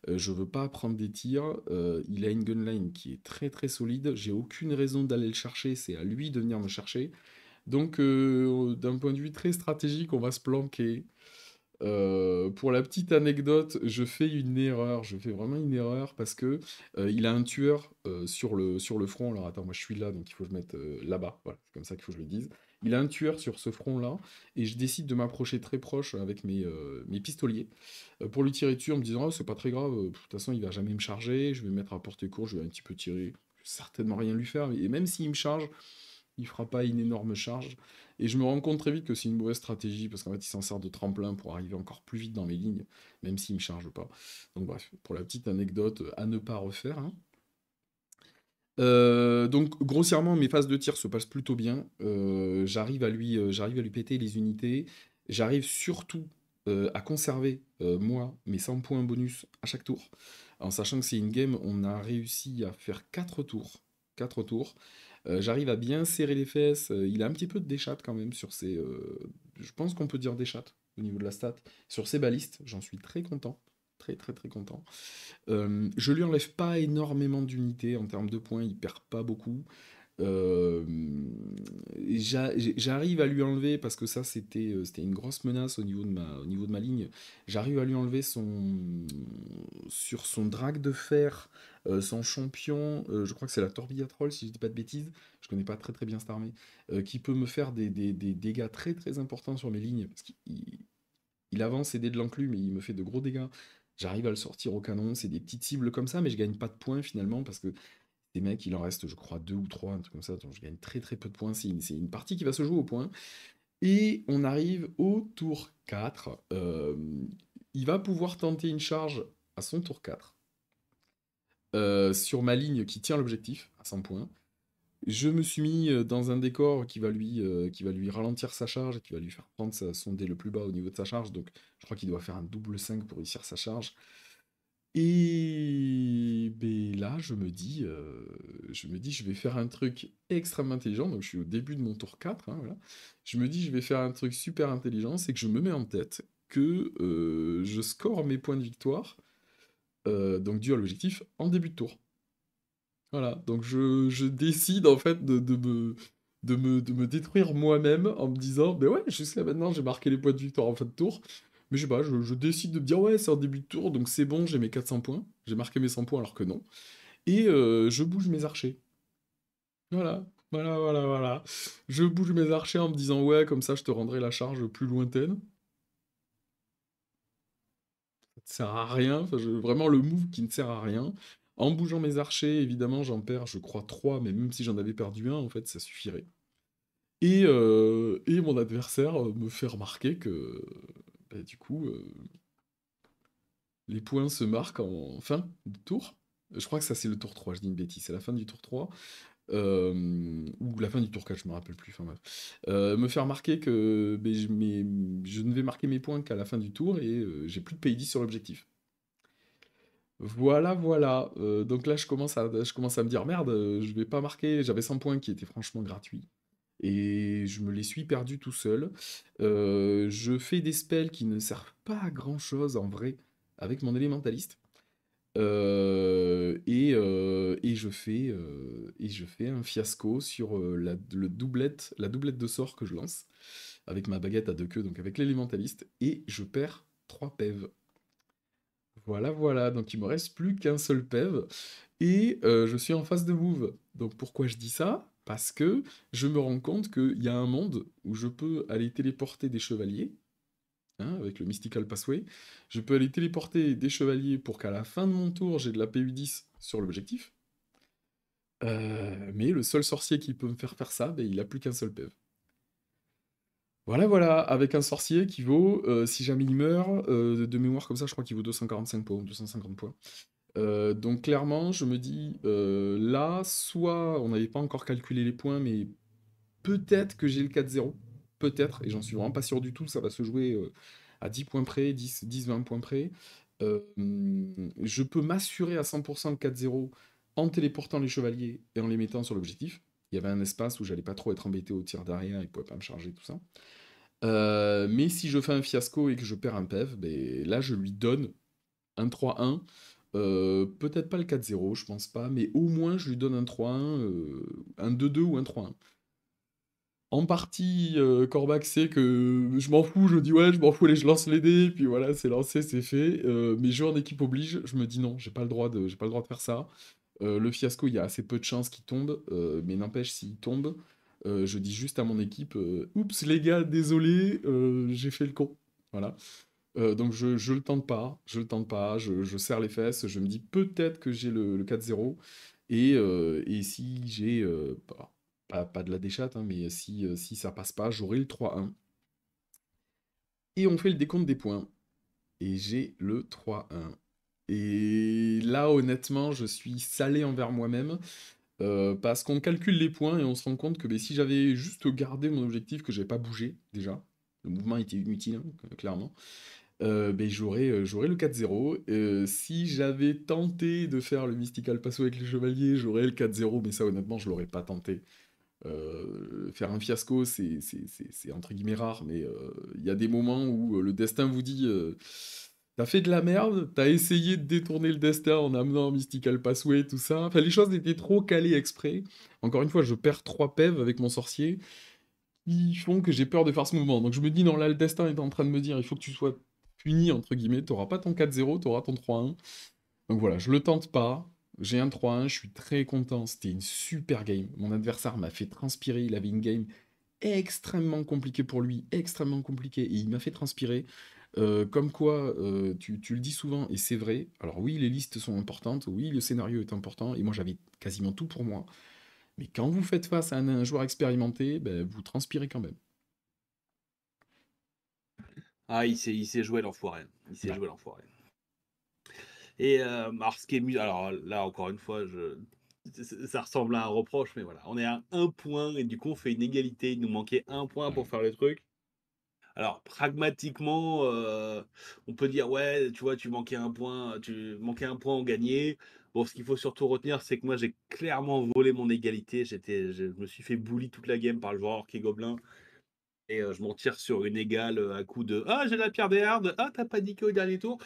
Je veux pas prendre des tirs. Il a une gunline qui est très très solide. J'ai aucune raison d'aller le chercher. C'est à lui de venir me chercher. Donc d'un point de vue très stratégique, on va se planquer. Pour la petite anecdote, je fais une erreur, je fais vraiment une erreur parce que il a un tueur sur le front. Alors attends, moi je suis là, donc il faut que je mette là-bas. Voilà, c'est comme ça qu'il faut que je le dise. Il a un tueur sur ce front-là, et je décide de m'approcher très proche avec mes pistoliers pour lui tirer dessus en me disant: «Ah, c'est pas très grave, de toute façon il va jamais me charger, je vais me mettre à portée court, je vais un petit peu tirer, je vais certainement rien lui faire, et même s'il me charge, il fera pas une énorme charge.» Et je me rends compte très vite que c'est une mauvaise stratégie, parce qu'en fait, il s'en sert de tremplin pour arriver encore plus vite dans mes lignes, même s'il me charge pas. Donc bref, pour la petite anecdote, à ne pas refaire, hein. Donc grossièrement, mes phases de tir se passent plutôt bien. J'arrive à lui péter les unités. J'arrive surtout à conserver, moi, mes 100 points bonus à chaque tour. En sachant que c'est une game, on a réussi à faire 4 tours. 4 tours. J'arrive à bien serrer les fesses. Il a un petit peu de déchat quand même sur ses. Je pense qu'on peut dire déchat au niveau de la stat. Sur ses balistes, j'en suis très content. Très très très content. Je lui enlève pas énormément d'unités en termes de points, il perd pas beaucoup. Euh, J'arrive à lui enlever, parce que ça c'était une grosse menace au niveau de ma ligne. J'arrive à lui enlever sur son drague de fer, son champion, je crois que c'est la Torbillatrol si je dis pas de bêtises, je connais pas très très bien cette armée, qui peut me faire des dégâts très très importants sur mes lignes, parce qu'il avance et dés de l'enclume, mais il me fait de gros dégâts. J'arrive à le sortir au canon, c'est des petites cibles comme ça, mais je gagne pas de points finalement, parce que des mecs, il en reste, je crois, deux ou trois, un truc comme ça, donc je gagne très très peu de points. C'est une partie qui va se jouer au point. Et on arrive au tour 4. Il va pouvoir tenter une charge à son tour 4 sur ma ligne qui tient l'objectif à 100 points. Je me suis mis dans un décor qui va lui ralentir sa charge et qui va lui faire prendre son dé le plus bas au niveau de sa charge. Donc je crois qu'il doit faire un double 5 pour réussir sa charge. Et ben là, je vais faire un truc extrêmement intelligent. Donc je suis au début de mon tour 4, hein, voilà. Je me dis, je vais faire un truc super intelligent, c'est que je me mets en tête que je score mes points de victoire, donc dû à l'objectif, en début de tour. Voilà, donc je décide en fait de me détruire moi-même en me disant: ben ouais, jusqu'à maintenant j'ai marqué les points de victoire en fin de tour, mais je sais pas, je décide de me dire: ouais, c'est en début de tour, donc c'est bon, j'ai mes 400 points, j'ai marqué mes 100 points alors que non, et je bouge mes archers. Voilà, voilà, voilà, voilà. Je bouge mes archers en me disant: ouais, comme ça je te rendrai la charge plus lointaine. Ça sert à rien, enfin, vraiment le move qui ne sert à rien. En bougeant mes archers, évidemment, j'en perds, je crois, 3, mais même si j'en avais perdu un, en fait, ça suffirait. Et mon adversaire me fait remarquer que, bah, du coup, les points se marquent en fin de tour. Je crois que ça, c'est le tour 3, je dis une bêtise, c'est la fin du tour 3. Ou la fin du tour 4, je me rappelle plus, enfin bref. Me faire remarquer que ben, je ne vais marquer mes points qu'à la fin du tour, et j'ai plus de pays 10 sur l'objectif. Voilà, voilà. Donc là, je commence à me dire: merde, je vais pas marquer. J'avais 100 points qui étaient franchement gratuits. Et je me les suis perdus tout seul. Je fais des spells qui ne servent pas à grand chose en vrai avec mon élémentaliste. Et je fais un fiasco sur la doublette de sort que je lance avec ma baguette à deux queues, donc avec l'élémentaliste, et je perds 3 PEV. Voilà, voilà, donc il me reste plus qu'un seul PEV, et je suis en phase de move. Donc pourquoi je dis ça? Parce que je me rends compte qu'il y a un monde où je peux aller téléporter des chevaliers, hein, avec le Mystical Passway. Je peux aller téléporter des chevaliers pour qu'à la fin de mon tour, j'ai de la PU10 sur l'objectif. Mais le seul sorcier qui peut me faire ça, ben, il a plus qu'un seul PEV. Voilà, voilà, avec un sorcier qui vaut, si jamais il meurt, de mémoire comme ça, je crois qu'il vaut 245 points, 250 points. Donc clairement, je me dis, là, soit on n'avait pas encore calculé les points, mais peut-être que j'ai le 4-0. Peut-être, et j'en suis vraiment pas sûr du tout, ça va se jouer à 10 points près, 10-20 points près. Je peux m'assurer à 100% le 4-0 en téléportant les chevaliers et en les mettant sur l'objectif. Il y avait un espace où j'allais pas trop être embêté au tir derrière, ils pouvaient pas me charger, tout ça. Mais si je fais un fiasco et que je perds un PEV, ben, là je lui donne un 3-1. Peut-être pas le 4-0, je pense pas, mais au moins je lui donne un 3-1, un 2-2 ou un 3-1. en partie, Cormac sait que je m'en fous, je me dis: «Ouais, je m'en fous, allez, je lance les dés», puis voilà, c'est lancé, c'est fait, mais jeu en équipe oblige, je me dis: «Non, j'ai pas le droit de faire ça». Le fiasco, il y a assez peu de chances qu'il tombe, mais n'empêche, s'il tombe, je dis juste à mon équipe, «Oups les gars, désolé, j'ai fait le con». Voilà. Donc je le tente pas, je serre les fesses, je me dis peut-être que j'ai le 4-0, et si j'ai, pas de la déchatte, hein, mais si ça passe pas, j'aurai le 3-1. Et on fait le décompte des points. Et j'ai le 3-1. Et là, honnêtement, je suis salé envers moi-même, parce qu'on calcule les points et on se rend compte que si j'avais juste gardé mon objectif, que j'ai pas bougé, déjà, le mouvement était inutile, hein, clairement, j'aurais le 4-0. Si j'avais tenté de faire le Mystical Passo avec les chevaliers, j'aurais le 4-0, mais ça, honnêtement, je l'aurais pas tenté. Faire un fiasco, c'est entre guillemets rare, mais il y a des moments où le destin vous dit t'as fait de la merde, t'as essayé de détourner le destin en amenant Mystical Passway, tout ça. Enfin, les choses étaient trop calées exprès. Encore une fois, je perds 3 PEV avec mon sorcier, qui font que j'ai peur de faire ce mouvement. Donc je me dis, non, là, le destin est en train de me dire, il faut que tu sois puni, entre guillemets, t'auras pas ton 4-0, t'auras ton 3-1. Donc voilà, je le tente pas. J'ai un 3-1, je suis très content. C'était une super game. Mon adversaire m'a fait transpirer. Il avait une game extrêmement compliquée pour lui, extrêmement compliquée. Et il m'a fait transpirer. Comme quoi, tu le dis souvent, et c'est vrai. Alors oui, les listes sont importantes. Oui, le scénario est important. Et moi, j'avais quasiment tout pour moi. Mais quand vous faites face à un joueur expérimenté, ben, vous transpirez quand même. Ah, il s'est joué l'enfoiré. Il s'est Ouais. joué l'enfoiré. Et alors, ce qui est alors là, encore une fois, ça ressemble à un reproche, mais voilà. On est à un point et du coup, on fait une égalité. Il nous manquait un point pour faire le truc. Alors, pragmatiquement, on peut dire, ouais, tu vois, tu manquais un point, on gagnait. Bon, ce qu'il faut surtout retenir, c'est que moi, j'ai clairement volé mon égalité. Je me suis fait bully toute la game par le joueur orc et gobelin. Et je m'en tire sur une égale à coup de ah, j'ai la pierre des hardes, ah, t'as paniqué au dernier tour.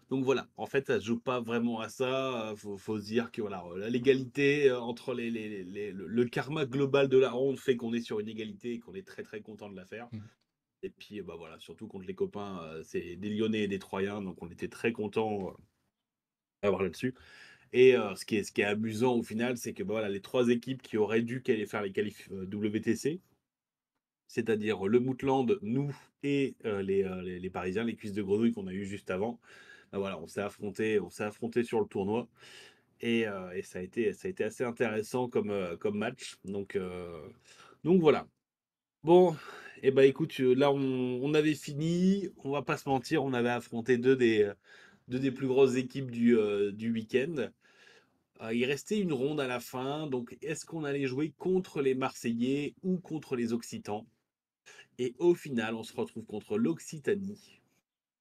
Donc voilà, en fait, ça se joue pas vraiment à ça. Faut se dire que voilà, l'égalité entre le karma global de la ronde fait qu'on est sur une égalité et qu'on est très très content de la faire. Mhm. Et puis bah voilà, surtout contre les copains, c'est des Lyonnais et des Troyens, donc on était très contents d'avoir là-dessus. Et ce qui est amusant au final, c'est que bah, voilà, les trois équipes qui auraient dû faire les qualifs WTC, c'est-à-dire le Moutland, nous et les Parisiens, les cuisses de grenouille qu'on a eu juste avant. Bah voilà, on s'est affronté sur le tournoi et ça a été assez intéressant comme match. Donc voilà. Bon, et bah écoute, là on avait fini. On va pas se mentir, on avait affronté deux des plus grosses équipes du week-end. Il restait une ronde à la fin, donc est-ce qu'on allait jouer contre les Marseillais ou contre les Occitans? Et au final, on se retrouve contre l'Occitanie.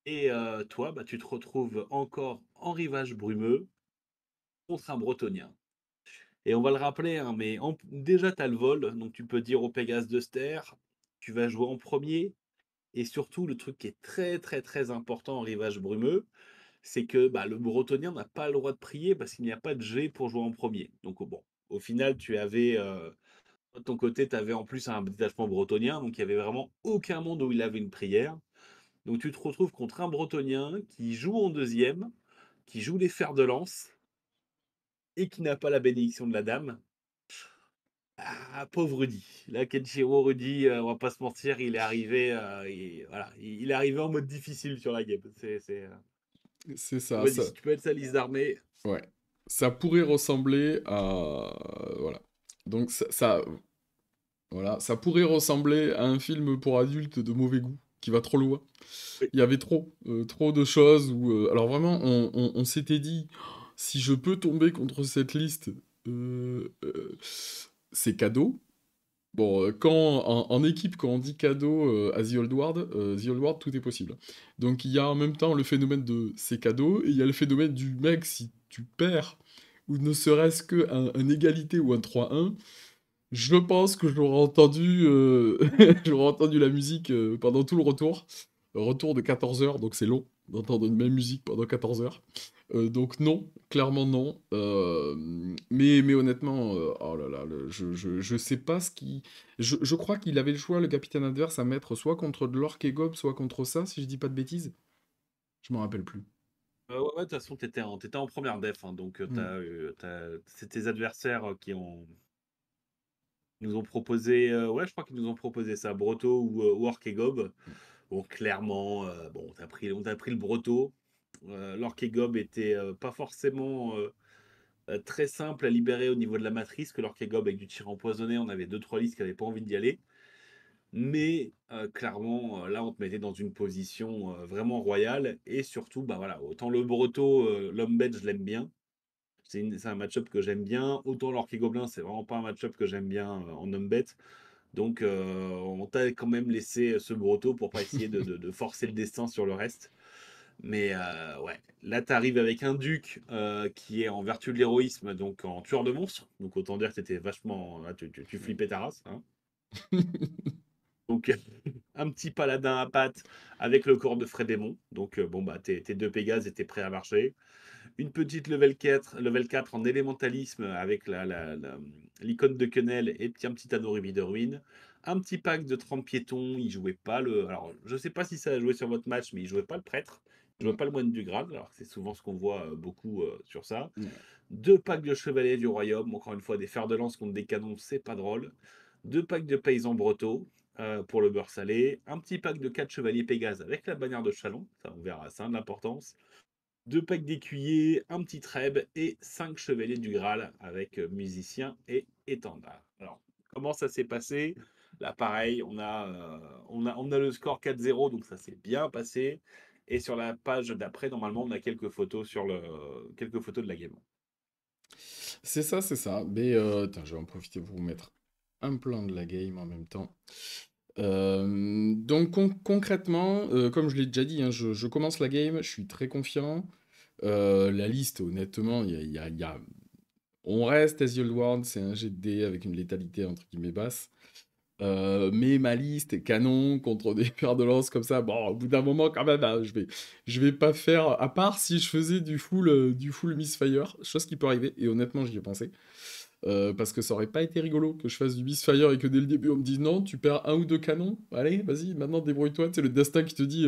Et toi, bah, tu te retrouves encore en rivage brumeux contre un Bretonien. Et on va le rappeler, hein, mais déjà, tu as le vol, donc tu peux dire au Pégase de Ster, tu vas jouer en premier. Et surtout, le truc qui est très, très, très important en rivage brumeux, c'est que bah, le Bretonien n'a pas le droit de prier parce qu'il n'y a pas de G pour jouer en premier. Donc, bon, au final, tu avais, de ton côté, tu avais en plus un détachement bretonien, donc il n'y avait vraiment aucun monde où il avait une prière. Donc tu te retrouves contre un Bretonien qui joue en deuxième, qui joue les fers de lance et qui n'a pas la bénédiction de la dame. Ah, pauvre Rudy. Là, Kenshiro Rudy, on va pas se mentir, il est arrivé, voilà, il est arrivé en mode difficile sur la game. C'est ça, Vas-y, ça. si tu peux être sa liste d'armée. Ouais. Ça pourrait ressembler à. Voilà. Donc voilà, ça pourrait ressembler à un film pour adultes de mauvais goût, qui va trop loin. Oui. Il y avait trop de choses où... alors vraiment, on s'était dit, si je peux tomber contre cette liste, c'est cadeau. Bon, en équipe, quand on dit cadeau à The Old World, tout est possible. Donc il y a en même temps le phénomène de c'est cadeau, et il y a le phénomène du mec, si tu perds, ou ne serait-ce qu'un égalité ou un 3-1, je pense que j'aurais entendu, j'aurais entendu la musique pendant tout le retour. Retour de 14 heures, donc c'est long. d'entendre une même musique pendant 14 heures. Donc non, clairement non. Mais honnêtement, oh là là, je sais pas ce qui... Je crois qu'il avait le choix, le capitaine adverse, à mettre soit contre de l'orc et gob, soit contre ça, si je dis pas de bêtises. Je m'en rappelle plus. Ouais, de toute façon, t'étais en première def, hein, donc Hmm. c'est tes adversaires nous ont proposé, ouais, je crois qu'ils nous ont proposé ça, Broto ou Orc et Gob. Bon, clairement, bon, on t'a pris le Broto. L'Orc et Gob était pas forcément très simple à libérer au niveau de la matrice, que l'Orc et Gob avec du tir empoisonné, on avait deux trois listes qui n'avaient pas envie d'y aller. Mais clairement, là, on te mettait dans une position vraiment royale. Et surtout, bah voilà, autant le Broto, l'homme bête, je l'aime bien. C'est un match-up que j'aime bien. Autant l'Orc et Gobelin, c'est vraiment pas un match-up que j'aime bien en homme bête. Donc, on t'a quand même laissé ce Broto pour pas essayer de forcer le destin sur le reste. Mais ouais, là, tu arrives avec un duc qui est en vertu de l'héroïsme, donc en tueur de monstres. Donc, autant dire que t'étais vachement. Là, tu flippais ta race, hein. Donc, un petit paladin à pattes avec le corps de Frédémon. Donc, bon, bah, t'es deux Pégases et t'es prêt à marcher. Une petite level 4 en élémentalisme avec l'icône de quenelle et un petit anneau rubis de ruine. Un petit pack de 30 piétons. Il jouait pas le. Alors, je sais pas si ça a joué sur votre match, mais il jouait pas le prêtre. Il jouait pas le moine du Graal. Alors, c'est souvent ce qu'on voit beaucoup sur ça. Ouais. Deux packs de chevaliers du royaume. Encore une fois, des fers de lance contre des canons, c'est pas drôle. Deux packs de paysans brotaux pour le beurre salé. Un petit pack de 4 chevaliers Pégase avec la bannière de Chalon. Ça, on verra, ça a de l'importance. Deux packs d'écuyers, un petit trèbe et 5 chevaliers du Graal avec musiciens et étendards. Alors, comment ça s'est passé? Là, pareil, on a le score 4-0, donc ça s'est bien passé. Et sur la page d'après, normalement, on a quelques photos de la game. C'est ça, c'est ça. Mais attends, je vais en profiter pour vous mettre un plan de la game en même temps. Donc concrètement, comme je l'ai déjà dit, hein, je commence la game, je suis très confiant. La liste, honnêtement, on reste as Old World, c'est un jet de dés avec une létalité entre guillemets basse. Mais ma liste est canon contre des fers de lance comme ça. Bon, au bout d'un moment, quand même, hein, je vais pas faire. À part si je faisais du full misfire, chose qui peut arriver, et honnêtement, j'y ai pensé. Parce que ça aurait pas été rigolo que je fasse du misfire et que dès le début on me dise non, tu perds un ou deux canons. Allez, vas-y, maintenant débrouille-toi. C'est le destin qui te dit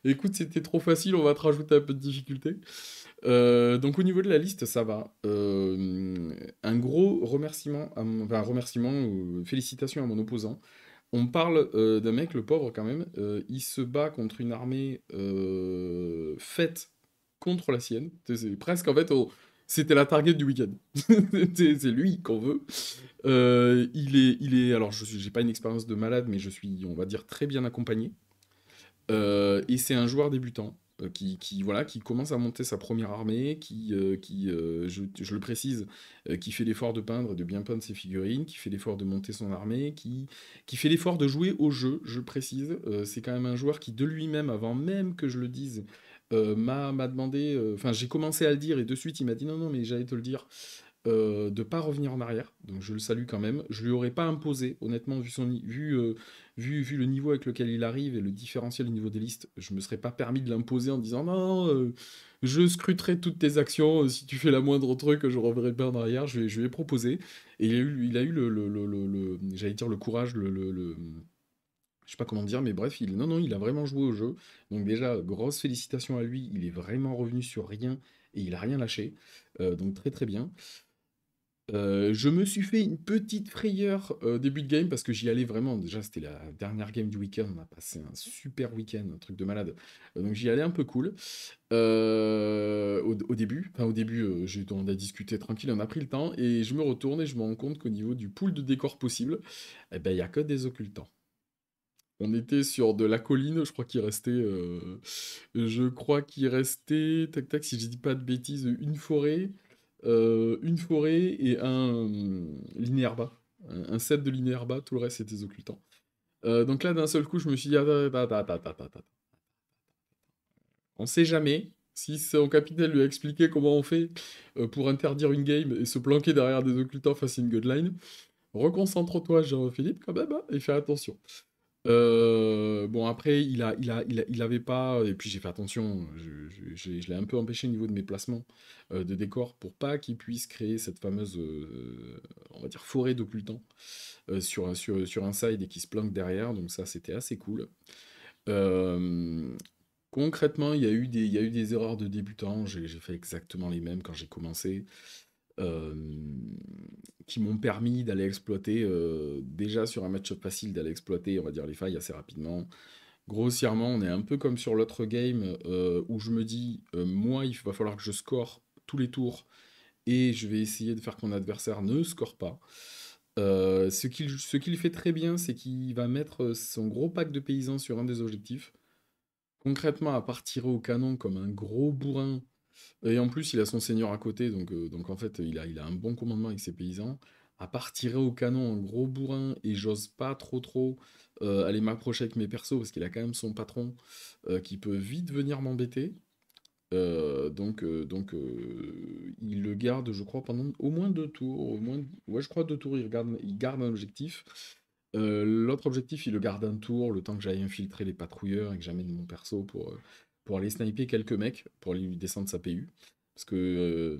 écoute, c'était trop facile, on va te rajouter un peu de difficulté. Donc au niveau de la liste, ça va. Un gros remerciement, enfin remerciement, félicitations à mon opposant. On parle d'un mec, le pauvre quand même, il se bat contre une armée faite contre la sienne. C'est presque en fait, c'était la target du week-end. C'est lui qu'on veut. Alors j'ai pas une expérience de malade, mais je suis, on va dire, très bien accompagné. Et c'est un joueur débutant voilà, qui commence à monter sa première armée, je le précise, qui fait l'effort de peindre et de bien peindre ses figurines, qui fait l'effort de monter son armée, qui fait l'effort de jouer au jeu, je précise. C'est quand même un joueur qui, de lui-même, avant même que je le dise, m'a demandé, enfin j'ai commencé à le dire et de suite il m'a dit non, non, mais j'allais te le dire, de pas revenir en arrière, donc je le salue quand même. Je lui aurais pas imposé, honnêtement, vu le niveau avec lequel il arrive et le différentiel au niveau des listes, je me serais pas permis de l'imposer en disant non, je scruterai toutes tes actions, si tu fais la moindre truc, je reverrai pas en arrière. Je lui ai proposé, et il a eu j'allais dire le courage, je sais pas comment dire, mais bref, non, non, il a vraiment joué au jeu. Donc déjà, grosse félicitations à lui, il est vraiment revenu sur rien et il a rien lâché. Donc très très bien. Je me suis fait une petite frayeur début de game parce que j'y allais vraiment. Déjà, c'était la dernière game du week-end. On a passé un super week-end, un truc de malade. Donc j'y allais un peu cool. Au début, enfin au début, on a discuté tranquille, on a pris le temps et je me retourne et je me rends compte qu'au niveau du pool de décors possible, eh ben il y a que des occultants. On était sur de la colline, je crois qu'il restait, tac tac, si je dis pas de bêtises, une forêt et un linéaire-bas, un set de linéaire-bas, tout le reste c'était des occultants. Donc là, d'un seul coup, je me suis dit, attends, attends, attends, attends, attends, attends. On sait jamais si son capitaine lui a expliqué comment on fait pour interdire une game et se planquer derrière des occultants face à une godline. Reconcentre-toi, Jean-Philippe, quand même, hein, et fais attention. Bon, après, il avait pas. Et puis j'ai fait attention, je l'ai un peu empêché au niveau de mes placements de décor pour pas qu'il puisse créer cette fameuse, on va dire, forêt d'occultants sur un side et qui se planque derrière. Donc ça, c'était assez cool. Euh, Concrètement, il y a eu des erreurs de débutants. J'ai fait exactement les mêmes quand j'ai commencé. euh, qui m'ont permis d'aller exploiter, déjà sur un match-up facile, d'aller exploiter, on va dire, les failles assez rapidement. Grossièrement, on est un peu comme sur l'autre game où je me dis, moi, il va falloir que je score tous les tours et je vais essayer de faire que mon adversaire ne score pas. Ce qu'il fait très bien, c'est qu'il va mettre son gros pack de paysans sur un des objectifs. Concrètement, à part tirer au canon comme un gros bourrin, et en plus, il a son seigneur à côté, donc en fait, il a un bon commandement avec ses paysans. À part tirer au canon en gros bourrin, et j'ose pas trop aller m'approcher avec mes persos, parce qu'il a quand même son patron qui peut vite venir m'embêter. Il le garde, je crois, pendant au moins 2 tours. Ouais, je crois 2 tours, il garde un objectif. L'autre objectif, il le garde un tour, le temps que j'aille infiltrer les patrouilleurs et que j'amène mon perso pour aller sniper quelques mecs, pour aller lui descendre sa PU. Parce que,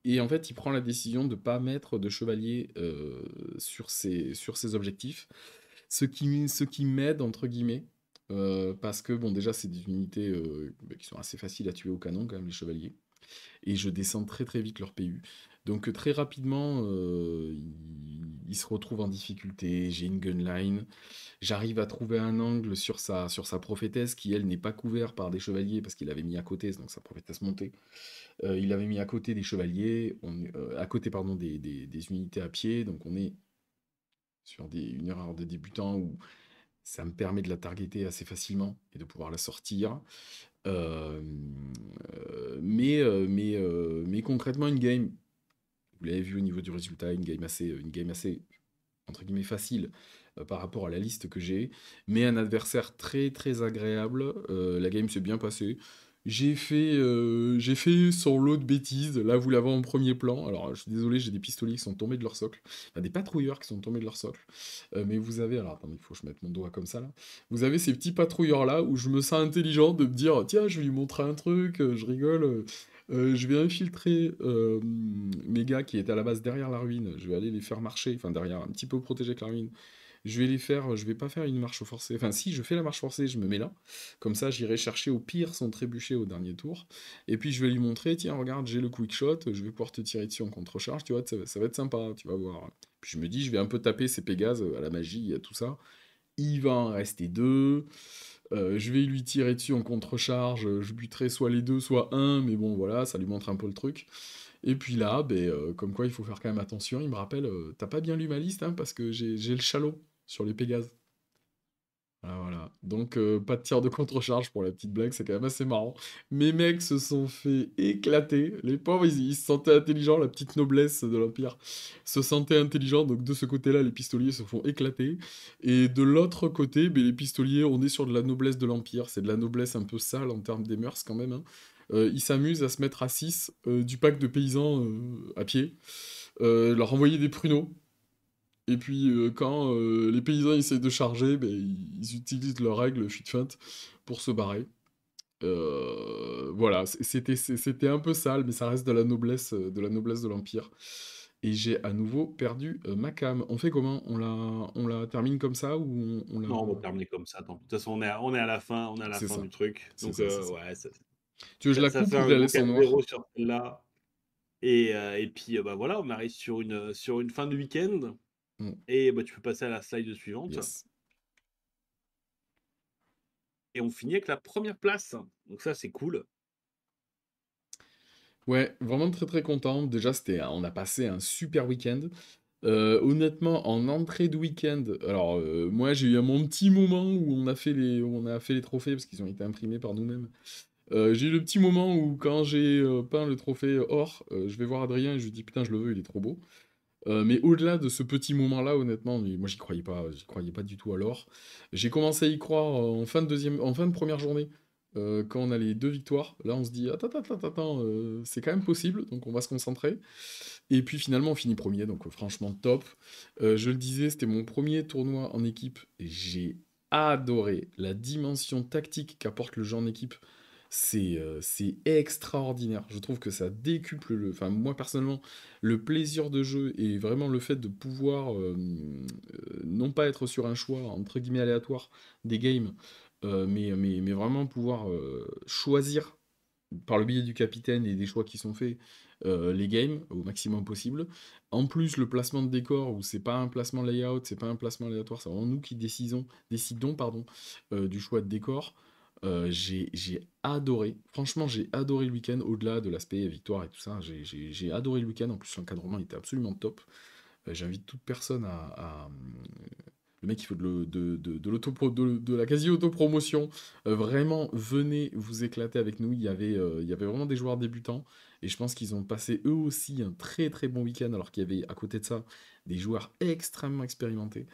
et en fait, il prend la décision de pas mettre de chevalier sur ses objectifs. Ce qui m'aide, entre guillemets, parce que, bon, déjà, c'est des unités qui sont assez faciles à tuer au canon, quand même, les chevaliers. Et je descends très vite leur PU. Donc très rapidement, il se retrouve en difficulté, j'ai une gunline, j'arrive à trouver un angle sur sa prophétesse qui, elle, n'est pas couverte par des chevaliers parce qu'il avait mis à côté, donc sa prophétesse montée, il avait mis à côté des chevaliers, à côté, pardon, des unités à pied, donc on est sur une erreur de débutant où ça me permet de la targeter assez facilement et de pouvoir la sortir. Euh, mais concrètement, une game, vous l'avez vu au niveau du résultat, une game assez entre guillemets facile par rapport à la liste que j'ai, mais un adversaire très agréable. La game s'est bien passée. J'ai fait son lot de bêtises. Là, vous l'avez en premier plan. Alors, je suis désolé, j'ai des pistoliers qui sont tombés de leur socle. Enfin, des patrouilleurs qui sont tombés de leur socle. Mais vous avez... Alors, attendez, il faut que je mette mon doigt comme ça, là. Vous avez ces petits patrouilleurs-là où je me sens intelligent de me dire, tiens, je vais lui montrer un truc, je rigole. Je vais infiltrer mes gars qui étaient à la base derrière la ruine. Je vais aller les faire marcher, enfin derrière, un petit peu protégé avec la ruine. Je vais pas faire une marche forcée. Enfin, si je fais la marche forcée, je me mets là. Comme ça, j'irai chercher au pire son trébuchet au dernier tour. Et puis, je vais lui montrer, tiens, regarde, j'ai le quick shot, je vais pouvoir te tirer dessus en contre-charge, tu vois, ça va être sympa, tu vas voir. Puis je me dis, je vais un peu taper ces Pégases à la magie, à tout ça. Il va en rester 2. Je vais lui tirer dessus en contre-charge. Je buterai soit les 2, soit un, mais bon, voilà, ça lui montre un peu le truc. Et puis là, comme quoi il faut faire quand même attention, il me rappelle, t'as pas bien lu ma liste, hein, parce que j'ai le chalot sur les Pégases. Ah, voilà. Donc, pas de tir de contre-charge pour la petite blague, c'est quand même assez marrant. Mes mecs se sont fait éclater. Les pauvres, ils se sentaient intelligents, la petite noblesse de l'Empire se sentait intelligent. Donc, de ce côté-là, les pistoliers se font éclater. Et de l'autre côté, les pistoliers, on est sur de la noblesse de l'Empire. C'est de la noblesse un peu sale en termes des mœurs quand même, hein. Ils s'amusent à se mettre à 6 du pack de paysans à pied, leur envoyer des pruneaux. Et puis quand les paysans essayent de charger, ils utilisent leur règle feinte pour se barrer. Voilà, c'était un peu sale, mais ça reste de la noblesse de l'Empire. Et j'ai à nouveau perdu ma cam. On fait comment? On la termine comme ça ou on la... Non, on va terminer comme ça. Tant pis. De toute façon, on est à la fin, on est à la C'est fin ça, du truc. c'est Donc, ça, c'est ça. ouais, Tu veux que je la ça coupe fait ou je un la gros laisse en noir? 4-0 sur celle-là. Et puis, bah voilà, on arrive sur une fin de week-end. Mm, Et bah, tu peux passer à la slide suivante. yes. Et on finit avec la première place. Donc ça, c'est cool. Ouais, vraiment très content. Déjà, on a passé un super week-end. Honnêtement, en entrée de week-end, alors moi j'ai eu mon petit moment où on a fait les trophées parce qu'ils ont été imprimés par nous-mêmes. J'ai eu le petit moment où quand j'ai peint le trophée or, je vais voir Adrien et je lui dis putain je le veux, il est trop beau. Mais au-delà de ce petit moment-là, honnêtement, moi j'y croyais pas du tout à l'or. J'ai commencé à y croire en fin de première journée, quand on a les 2 victoires. Là on se dit attends, c'est quand même possible, donc on va se concentrer. Et puis finalement, on finit premier, donc franchement top. Je le disais, c'était mon premier tournoi en équipe et j'ai adoré. La dimension tactique qu'apporte le jeu en équipe, c'est extraordinaire. Je trouve que ça décuple enfin moi personnellement, le plaisir de jeu et vraiment le fait de pouvoir non pas être sur un choix entre guillemets aléatoire des games, mais vraiment pouvoir choisir par le biais du capitaine et des choix qui sont faits, les games au maximum possible. En plus, le placement de décor, où c'est pas un placement layout, c'est pas un placement aléatoire, c'est vraiment nous qui décidons pardon, du choix de décor. J'ai adoré, franchement, j'ai adoré le week-end, au-delà de l'aspect victoire et tout ça. J'ai adoré le week-end. En plus, l'encadrement était absolument top. J'invite toute personne le mec, il faut de la quasi-autopromotion. Vraiment, venez vous éclater avec nous. Il y avait vraiment des joueurs débutants. Et je pense qu'ils ont passé eux aussi un très très bon week-end, alors qu'il y avait à côté de ça des joueurs extrêmement expérimentés.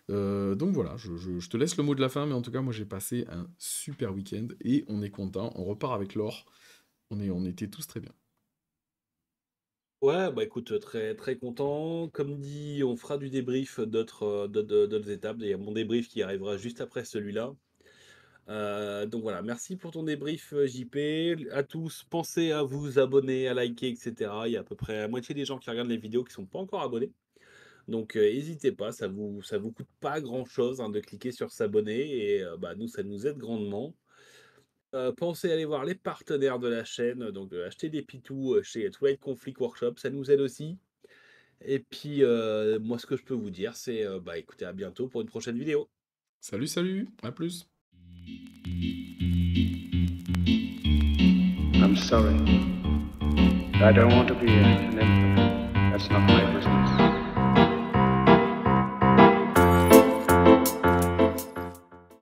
Donc voilà, je te laisse le mot de la fin, mais en tout cas, moi j'ai passé un super week-end et on est content. On repart avec l'or. On était tous très bien. Ouais, bah écoute, très très content. Comme dit, on fera du débrief d'autres étapes. Il y a mon débrief qui arrivera juste après celui-là. Donc voilà, merci pour ton débrief, JP. À tous, pensez à vous abonner, à liker, etc. Il y a à peu près la moitié des gens qui regardent les vidéos qui sont pas encore abonnés. Donc n'hésitez pas, ça vous coûte pas grand-chose hein, de cliquer sur s'abonner et bah, nous, ça nous aide grandement. Pensez à aller voir les partenaires de la chaîne, donc acheter des pitous chez Twilight Conflict Workshop, ça nous aide aussi. Et puis, moi, ce que je peux vous dire, c'est bah, écoutez, à bientôt pour une prochaine vidéo. Salut, salut, à plus. I'm sorry. I don't want to be an infant. That's not my business.